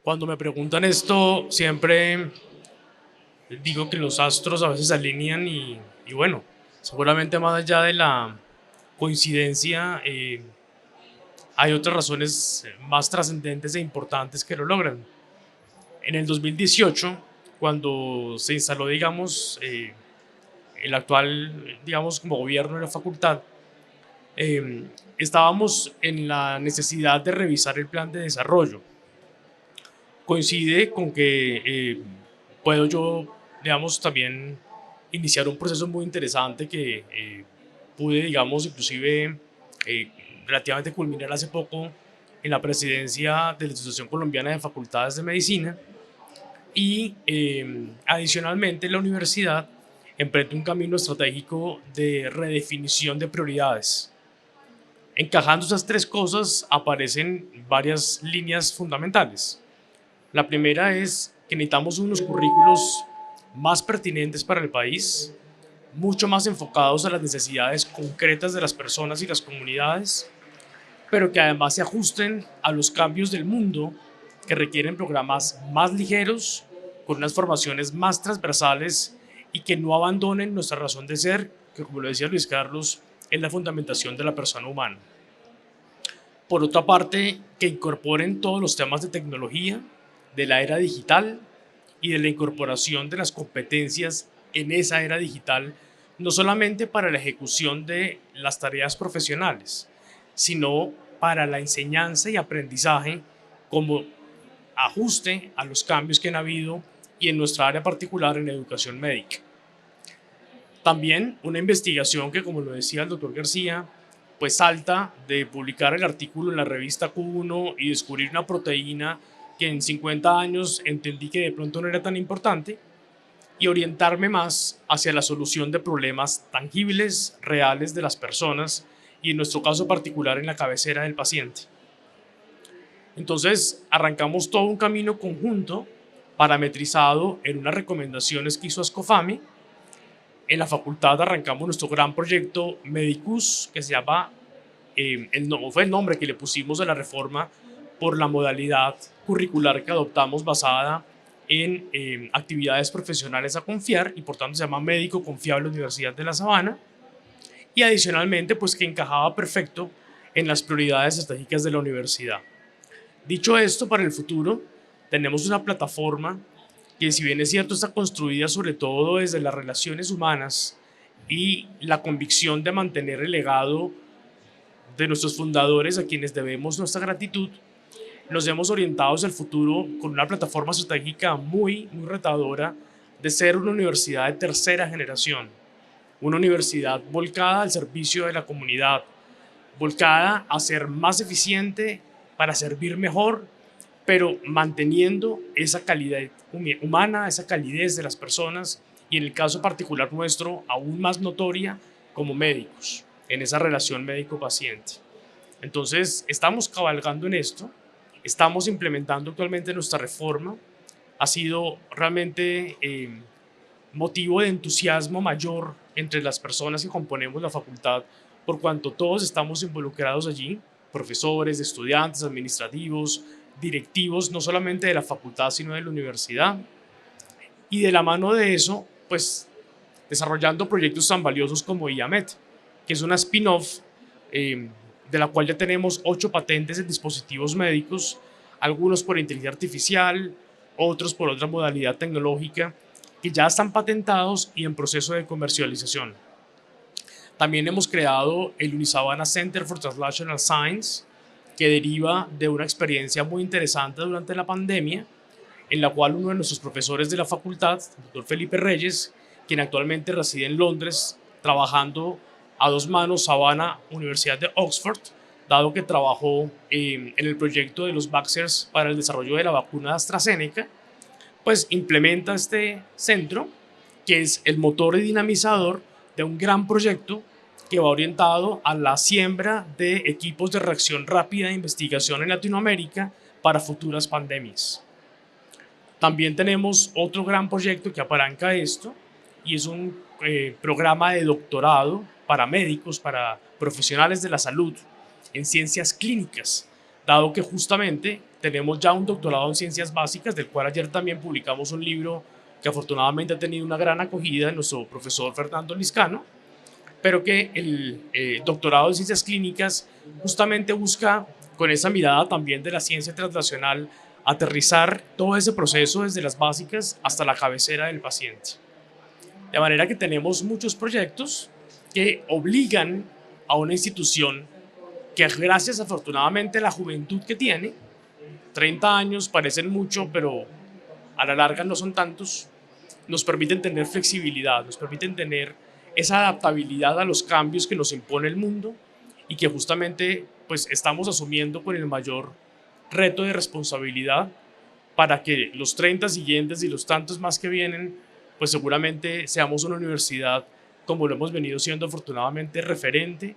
Cuando me preguntan esto, siempre digo que los astros a veces se alinean y bueno, seguramente más allá de la coincidencia, hay otras razones más trascendentes e importantes que lo logran. En el 2018, cuando se instaló, digamos, el actual, digamos, como gobierno de la facultad, estábamos en la necesidad de revisar el plan de desarrollo. Coincide con que puedo yo, digamos, también iniciar un proceso muy interesante que pude, digamos, inclusive relativamente culminar hace poco en la presidencia de la Institución Colombiana de Facultades de Medicina, y adicionalmente la universidad emprende un camino estratégico de redefinición de prioridades. Encajando esas tres cosas aparecen varias líneas fundamentales. La primera es que necesitamos unos currículos más pertinentes para el país, mucho más enfocados a las necesidades concretas de las personas y las comunidades, pero que además se ajusten a los cambios del mundo, que requieren programas más ligeros, con unas formaciones más transversales y que no abandonen nuestra razón de ser, que, como lo decía Luis Carlos, es la fundamentación de la persona humana. Por otra parte, que incorporen todos los temas de tecnología, de la era digital y de la incorporación de las competencias en esa era digital, no solamente para la ejecución de las tareas profesionales, sino para la enseñanza y aprendizaje como ajuste a los cambios que han habido y en nuestra área particular en educación médica. También una investigación que, como lo decía el doctor García, pues salta de publicar el artículo en la revista Q1 y descubrir una proteína que en 50 años entendí que de pronto no era tan importante, y orientarme más hacia la solución de problemas tangibles, reales de las personas, y en nuestro caso particular en la cabecera del paciente. Entonces arrancamos todo un camino conjunto, parametrizado en unas recomendaciones que hizo Ascofame. En la facultad arrancamos nuestro gran proyecto Medicus, que se llama, fue el nombre que le pusimos a la reforma por la modalidad curricular que adoptamos basada en actividades profesionales a confiar, y por tanto se llama Médico Confiable Universidad de La Sabana, y adicionalmente pues que encajaba perfecto en las prioridades estratégicas de la universidad. Dicho esto, para el futuro tenemos una plataforma que, si bien es cierto, está construida sobre todo desde las relaciones humanas y la convicción de mantener el legado de nuestros fundadores, a quienes debemos nuestra gratitud, nos hemos orientado hacia el futuro con una plataforma estratégica muy retadora de ser una universidad de tercera generación. una universidad volcada al servicio de la comunidad, volcada a ser más eficiente para servir mejor, pero manteniendo esa calidad humana, esa calidez de las personas y en el caso particular nuestro, aún más notoria como médicos, en esa relación médico-paciente. Entonces, estamos cabalgando en esto, estamos implementando actualmente nuestra reforma, ha sido realmente motivo de entusiasmo mayor entre las personas que componemos la facultad, por cuanto todos estamos involucrados allí, profesores, estudiantes, administrativos, directivos, no solamente de la facultad, sino de la universidad. Y de la mano de eso, pues, desarrollando proyectos tan valiosos como IAMET, que es una spin-off de la cual ya tenemos 8 patentes en dispositivos médicos, algunos por inteligencia artificial, otros por otra modalidad tecnológica, que ya están patentados y en proceso de comercialización. También hemos creado el Unisabana Center for Translational Science, que deriva de una experiencia muy interesante durante la pandemia, en la cual uno de nuestros profesores de la facultad, el doctor Felipe Reyes, quien actualmente reside en Londres, trabajando a 2 manos Sabana, Universidad de Oxford, dado que trabajó en el proyecto de los Vaxxers para el desarrollo de la vacuna de AstraZeneca, pues implementa este centro, que es el motor y dinamizador de un gran proyecto que va orientado a la siembra de equipos de reacción rápida de investigación en Latinoamérica para futuras pandemias. También tenemos otro gran proyecto que apalanca esto, y es un programa de doctorado para médicos, para profesionales de la salud en ciencias clínicas, dado que justamente tenemos ya un doctorado en ciencias básicas, del cual ayer también publicamos un libro que afortunadamente ha tenido una gran acogida de nuestro profesor Fernando Liscano, pero que el doctorado en ciencias clínicas justamente busca, con esa mirada también de la ciencia translacional, aterrizar todo ese proceso desde las básicas hasta la cabecera del paciente. De manera que tenemos muchos proyectos que obligan a una institución que, gracias afortunadamente a la juventud que tiene, 30 años parecen mucho, pero a la larga no son tantos, nos permiten tener flexibilidad, nos permiten tener esa adaptabilidad a los cambios que nos impone el mundo y que justamente pues, estamos asumiendo con el mayor reto de responsabilidad para que los 30 siguientes y los tantos más que vienen, pues seguramente seamos una universidad, como lo hemos venido siendo afortunadamente, referente,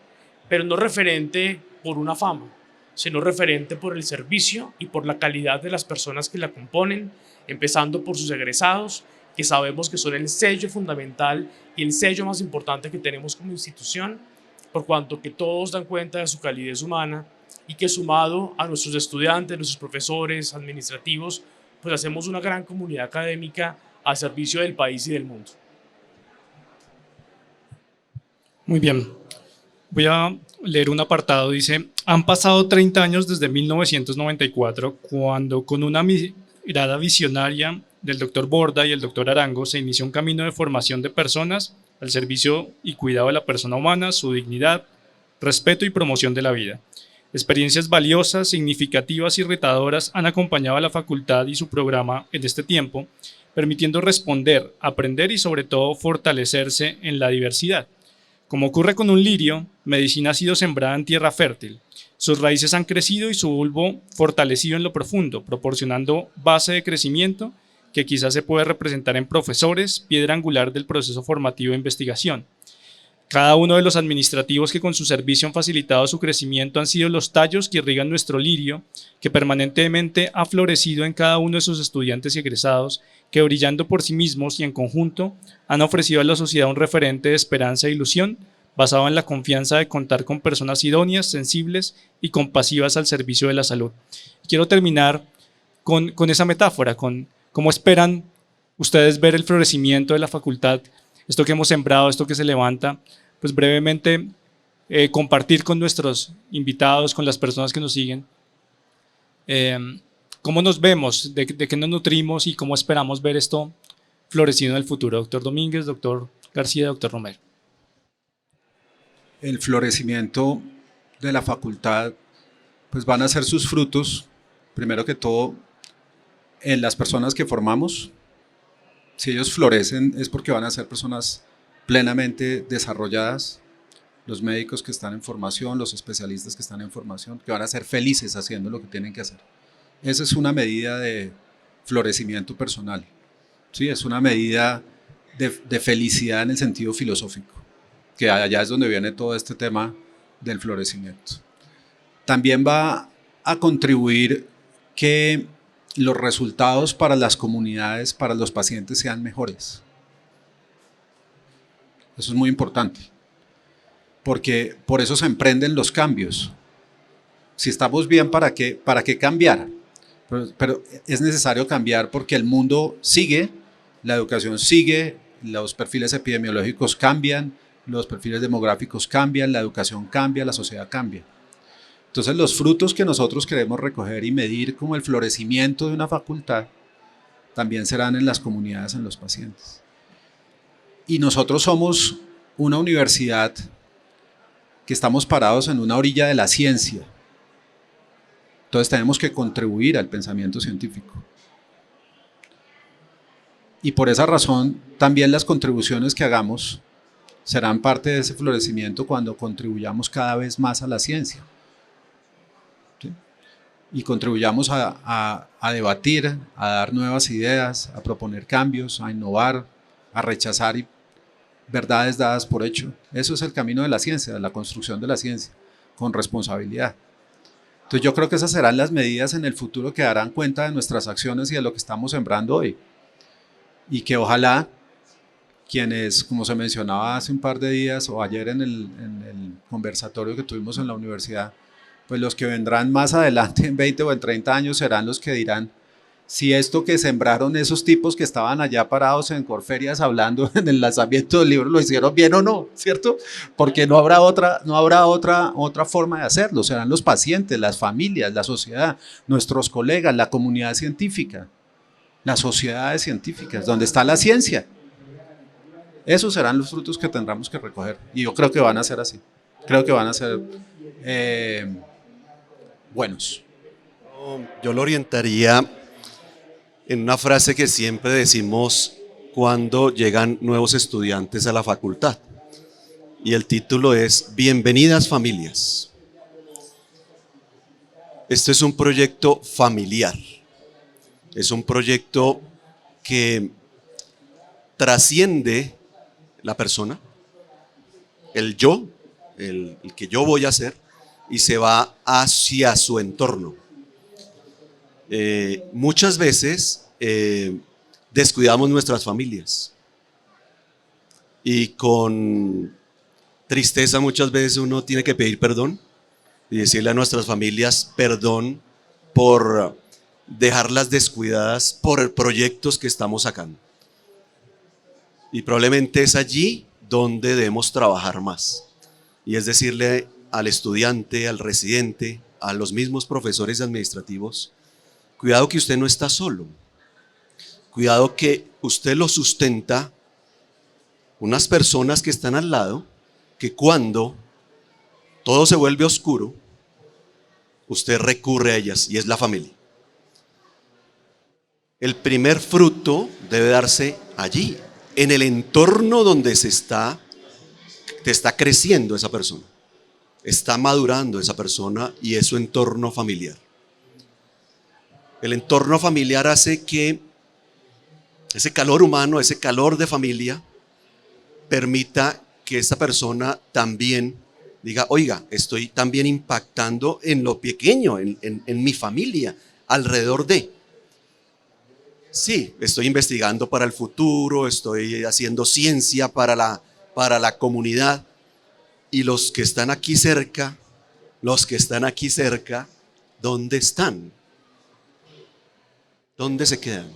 pero no referente por una fama, sino referente por el servicio y por la calidad de las personas que la componen, empezando por sus egresados, que sabemos que son el sello fundamental y el sello más importante que tenemos como institución, por cuanto que todos dan cuenta de su calidez humana y que sumado a nuestros estudiantes, nuestros profesores, administrativos, pues hacemos una gran comunidad académica al servicio del país y del mundo. Muy bien. Voy a leer un apartado. Dice, han pasado 30 años desde 1994, cuando con una mirada visionaria del doctor Borda y el doctor Arango se inició un camino de formación de personas al servicio y cuidado de la persona humana, su dignidad, respeto y promoción de la vida. Experiencias valiosas, significativas y retadoras han acompañado a la facultad y su programa en este tiempo, permitiendo responder, aprender y sobre todo fortalecerse en la diversidad. Como ocurre con un lirio, medicina ha sido sembrada en tierra fértil. Sus raíces han crecido y su bulbo fortalecido en lo profundo, proporcionando base de crecimiento que quizás se puede representar en profesores, piedra angular del proceso formativo de investigación. Cada uno de los administrativos que con su servicio han facilitado su crecimiento han sido los tallos que irrigan nuestro lirio, que permanentemente ha florecido en cada uno de sus estudiantes y egresados, que brillando por sí mismos y en conjunto han ofrecido a la sociedad un referente de esperanza e ilusión, basado en la confianza de contar con personas idóneas, sensibles y compasivas al servicio de la salud. Quiero terminar con esa metáfora, con cómo esperan ustedes ver el florecimiento de la facultad, esto que hemos sembrado, esto que se levanta, pues brevemente compartir con nuestros invitados, con las personas que nos siguen, cómo nos vemos, de qué nos nutrimos y cómo esperamos ver esto florecido en el futuro. Doctor Domínguez, doctor García, doctor Romero. El florecimiento de la facultad, pues van a ser sus frutos, primero que todo, en las personas que formamos. Si ellos florecen es porque van a ser personas plenamente desarrolladas, los médicos que están en formación, los especialistas que están en formación, que van a ser felices haciendo lo que tienen que hacer. Esa es una medida de florecimiento personal, ¿sí? Es una medida de felicidad en el sentido filosófico, que allá es donde viene todo este tema del florecimiento. También va a contribuir que los resultados para las comunidades, para los pacientes sean mejores. Eso es muy importante, porque por eso se emprenden los cambios. Si estamos bien, ¿para qué cambiar? Pero es necesario cambiar porque el mundo sigue, la educación sigue, los perfiles epidemiológicos cambian, los perfiles demográficos cambian, la educación cambia, la sociedad cambia. Entonces los frutos que nosotros queremos recoger y medir como el florecimiento de una facultad también serán en las comunidades, en los pacientes. Y nosotros somos una universidad que estamos parados en una orilla de la ciencia. Entonces tenemos que contribuir al pensamiento científico. Y por esa razón también las contribuciones que hagamos serán parte de ese florecimiento cuando contribuyamos cada vez más a la ciencia. ¿Sí? Y contribuyamos a debatir, a dar nuevas ideas, a proponer cambios, a innovar, a rechazar verdades dadas por hecho. Eso es el camino de la ciencia, de la construcción de la ciencia, con responsabilidad. Entonces yo creo que esas serán las medidas en el futuro que darán cuenta de nuestras acciones y de lo que estamos sembrando hoy. Y que ojalá quienes, como se mencionaba hace un par de días o ayer en el conversatorio que tuvimos en la universidad, pues los que vendrán más adelante en 20 o en 30 años serán los que dirán si esto que sembraron esos tipos que estaban allá parados en Corferias hablando en el lanzamiento del libro lo hicieron bien o no, ¿cierto? Porque no habrá otra forma de hacerlo, serán los pacientes, las familias, la sociedad, nuestros colegas, la comunidad científica, las sociedades científicas, donde está la ciencia. Esos serán los frutos que tendremos que recoger y yo creo que van a ser así, creo que van a ser buenos. Yo lo orientaría en una frase que siempre decimos cuando llegan nuevos estudiantes a la facultad y el título es Bienvenidas familias. Este es un proyecto familiar, es un proyecto que trasciende la persona, el yo, el que yo voy a ser, y se va hacia su entorno. Muchas veces descuidamos nuestras familias y con tristeza muchas veces uno tiene que pedir perdón y decirle a nuestras familias perdón por dejarlas descuidadas por proyectos que estamos sacando. Y probablemente es allí donde debemos trabajar más. Y es decirle al estudiante, al residente, a los mismos profesores administrativos, cuidado que usted no está solo. Cuidado que usted lo sustenta unas personas que están al lado, que cuando todo se vuelve oscuro, usted recurre a ellas y es la familia. El primer fruto debe darse allí, en el entorno donde te está creciendo esa persona, está madurando esa persona y es su entorno familiar. El entorno familiar hace que ese calor humano, ese calor de familia, permita que esa persona también diga, oiga, estoy también impactando en lo pequeño, en mi familia, alrededor de. Sí, estoy investigando para el futuro, estoy haciendo ciencia para la comunidad. Y los que están aquí cerca, ¿dónde están? ¿Dónde se quedan?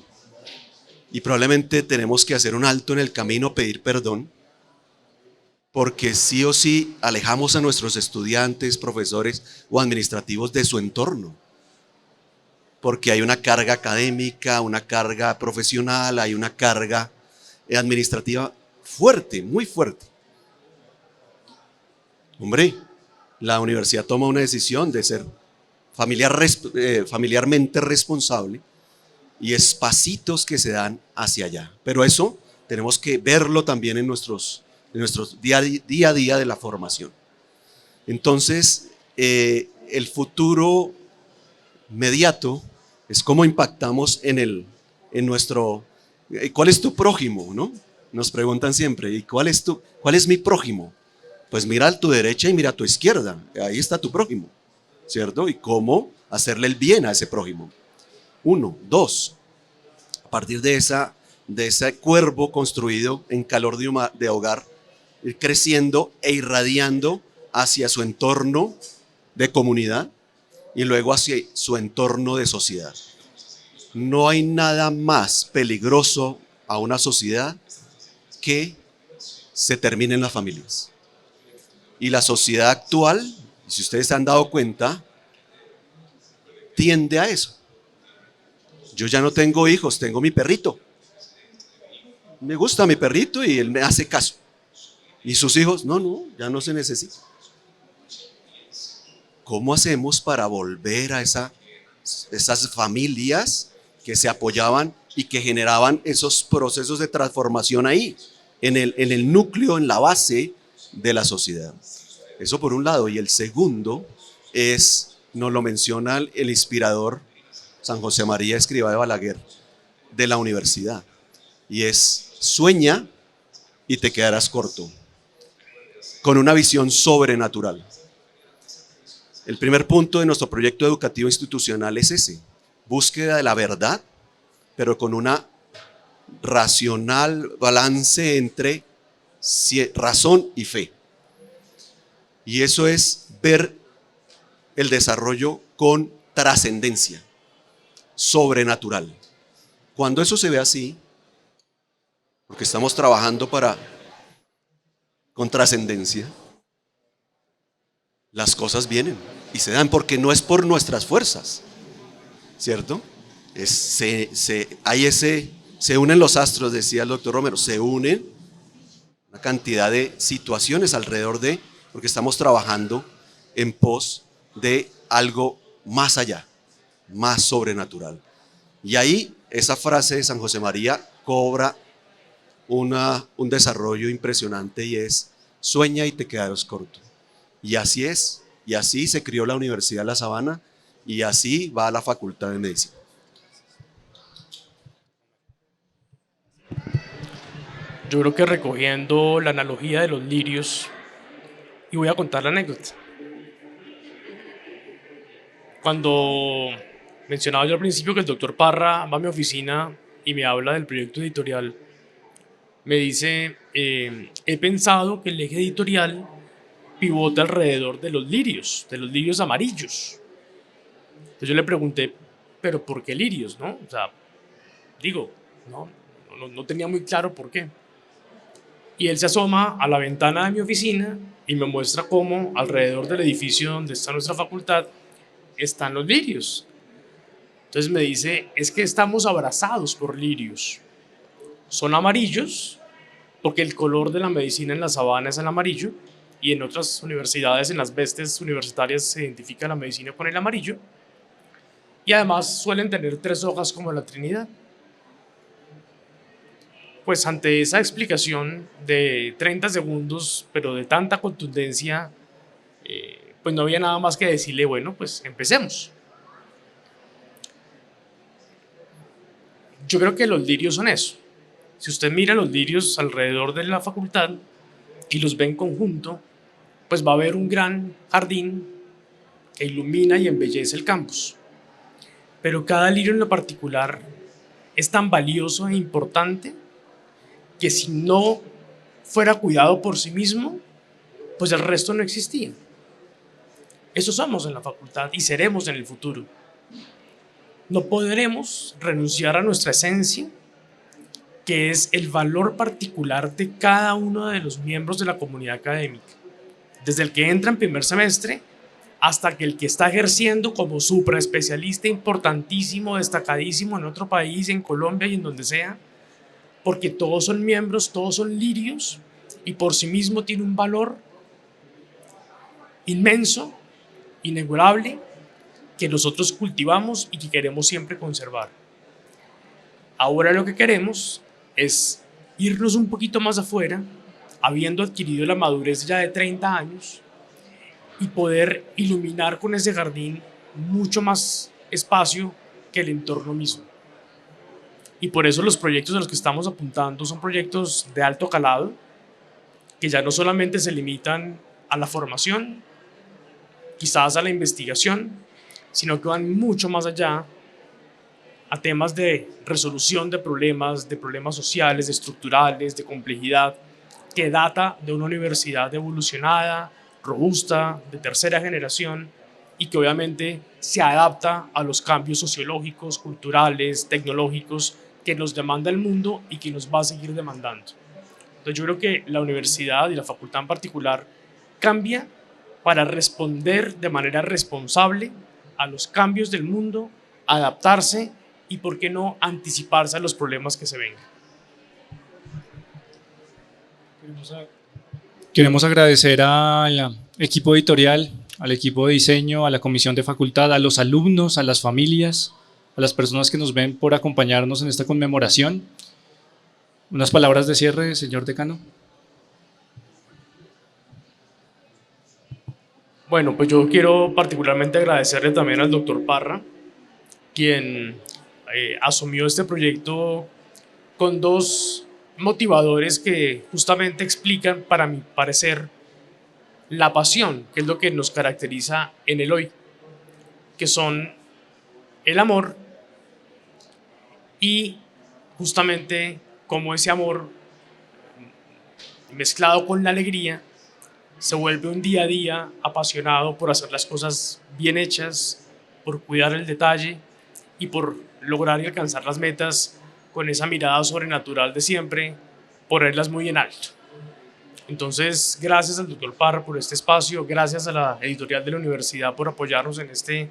Y probablemente tenemos que hacer un alto en el camino, pedir perdón, porque sí o sí alejamos a nuestros estudiantes, profesores o administrativos de su entorno. Porque hay una carga académica, una carga profesional, hay una carga administrativa fuerte, muy fuerte. Hombre, la universidad toma una decisión de ser familiarmente responsable y es pasitos que se dan hacia allá. Pero eso tenemos que verlo también en nuestros en nuestro día a día de la formación. Entonces, el futuro inmediato es cómo impactamos en nuestro, ¿cuál es tu prójimo? ¿No? Nos preguntan siempre, ¿y cuál es mi prójimo? Pues mira a tu derecha y mira a tu izquierda, ahí está tu prójimo, ¿cierto? Y cómo hacerle el bien a ese prójimo. 1, 2, a partir de ese cuervo construido en calor de hogar, ir creciendo e irradiando hacia su entorno de comunidad y luego hacia su entorno de sociedad. No hay nada más peligroso a una sociedad que se terminen las familias. Y la sociedad actual, si ustedes se han dado cuenta, tiende a eso. Yo ya no tengo hijos, tengo mi perrito. Me gusta mi perrito y él me hace caso. ¿Y sus hijos? No, ya no se necesita. ¿Cómo hacemos para volver a esas familias que se apoyaban y que generaban esos procesos de transformación ahí, en el núcleo, en la base de la sociedad? Eso por un lado. Y el segundo nos lo menciona el inspirador San José María Escrivá de Balaguer de la universidad. Y es: sueña y te quedarás corto, con una visión sobrenatural. El primer punto de nuestro proyecto educativo institucional es ese: búsqueda de la verdad, pero con una racional balance entre razón y fe. Y eso es ver el desarrollo con trascendencia, sobrenatural. Cuando eso se ve así, porque estamos trabajando con trascendencia, las cosas vienen y se dan, porque no es por nuestras fuerzas, ¿cierto? Se unen los astros, decía el doctor Romero, se unen una cantidad de situaciones alrededor porque estamos trabajando en pos de algo más allá, más sobrenatural. Y ahí esa frase de San José María cobra un desarrollo impresionante, y es: sueña y te quedarás corto. Y así es, y así se crió la Universidad de La Sabana, y así va a la Facultad de Medicina. Yo creo que recogiendo la analogía de los lirios, y voy a contar la anécdota. Cuando mencionaba yo al principio que el doctor Parra va a mi oficina y me habla del proyecto editorial, me dice, he pensado que el eje editorial pivota alrededor de los lirios amarillos. Entonces yo le pregunté, ¿pero por qué lirios, no? O sea, digo, no tenía muy claro por qué. Y él se asoma a la ventana de mi oficina y me muestra cómo alrededor del edificio donde está nuestra facultad están los lirios. Entonces me dice, es que estamos abrazados por lirios. Son amarillos porque el color de la medicina en La Sabana es el amarillo, y en otras universidades, en las vestes universitarias, se identifica la medicina con el amarillo, y además suelen tener 3 hojas como la Trinidad. Pues ante esa explicación de 30 segundos, pero de tanta contundencia, pues no había nada más que decirle, bueno, pues empecemos. Yo creo que los lirios son eso. Si usted mira los lirios alrededor de la facultad y los ve en conjunto, pues va a haber un gran jardín que ilumina y embellece el campus. Pero cada lirio en lo particular es tan valioso e importante que si no fuera cuidado por sí mismo, pues el resto no existía. Eso somos en la facultad y seremos en el futuro. No podremos renunciar a nuestra esencia, que es el valor particular de cada uno de los miembros de la comunidad académica, desde el que entra en primer semestre hasta el que está ejerciendo como supraespecialista importantísimo, destacadísimo en otro país, en Colombia y en donde sea, porque todos son miembros, todos son lirios, y por sí mismo tiene un valor inmenso, inigualable, que nosotros cultivamos y que queremos siempre conservar. Ahora lo que queremos es irnos un poquito más afuera, habiendo adquirido la madurez ya de 30 años, y poder iluminar con ese jardín mucho más espacio que el entorno mismo. Y por eso los proyectos a los que estamos apuntando son proyectos de alto calado, que ya no solamente se limitan a la formación, quizás a la investigación, sino que van mucho más allá a temas de resolución de problemas sociales, estructurales, de complejidad, que data de una universidad evolucionada, robusta, de tercera generación, y que obviamente se adapta a los cambios sociológicos, culturales, tecnológicos que nos demanda el mundo y que nos va a seguir demandando. Entonces yo creo que la universidad y la facultad en particular cambia para responder de manera responsable a los cambios del mundo, adaptarse y, por qué no, anticiparse a los problemas que se vengan. Queremos agradecer al equipo editorial, al equipo de diseño, a la comisión de facultad, a los alumnos, a las familias, a las personas que nos ven por acompañarnos en esta conmemoración. Unas palabras de cierre, señor decano. Bueno, pues yo quiero particularmente agradecerle también al doctor Parra, quien asumió este proyecto con dos motivadores que justamente explican, para mi parecer, la pasión, que es lo que nos caracteriza en el hoy, que son el amor y justamente cómo ese amor mezclado con la alegría se vuelve un día a día apasionado por hacer las cosas bien hechas, por cuidar el detalle y por lograr y alcanzar las metas con esa mirada sobrenatural de siempre, ponerlas muy en alto. Entonces, gracias al doctor Parra por este espacio, gracias a la editorial de la universidad por apoyarnos en este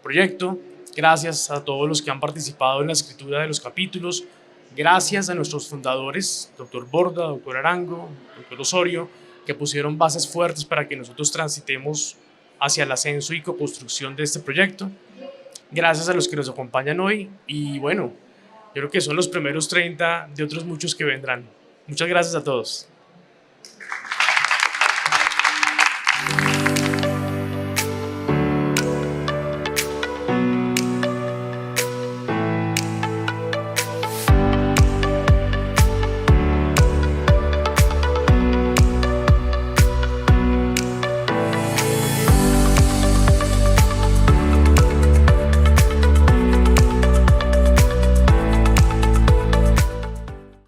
proyecto, gracias a todos los que han participado en la escritura de los capítulos, gracias a nuestros fundadores, doctor Borda, doctor Arango, doctor Osorio, que pusieron bases fuertes para que nosotros transitemos hacia el ascenso y co-construcción de este proyecto. Gracias a los que nos acompañan hoy y bueno, yo creo que son los primeros 30 de otros muchos que vendrán. Muchas gracias a todos.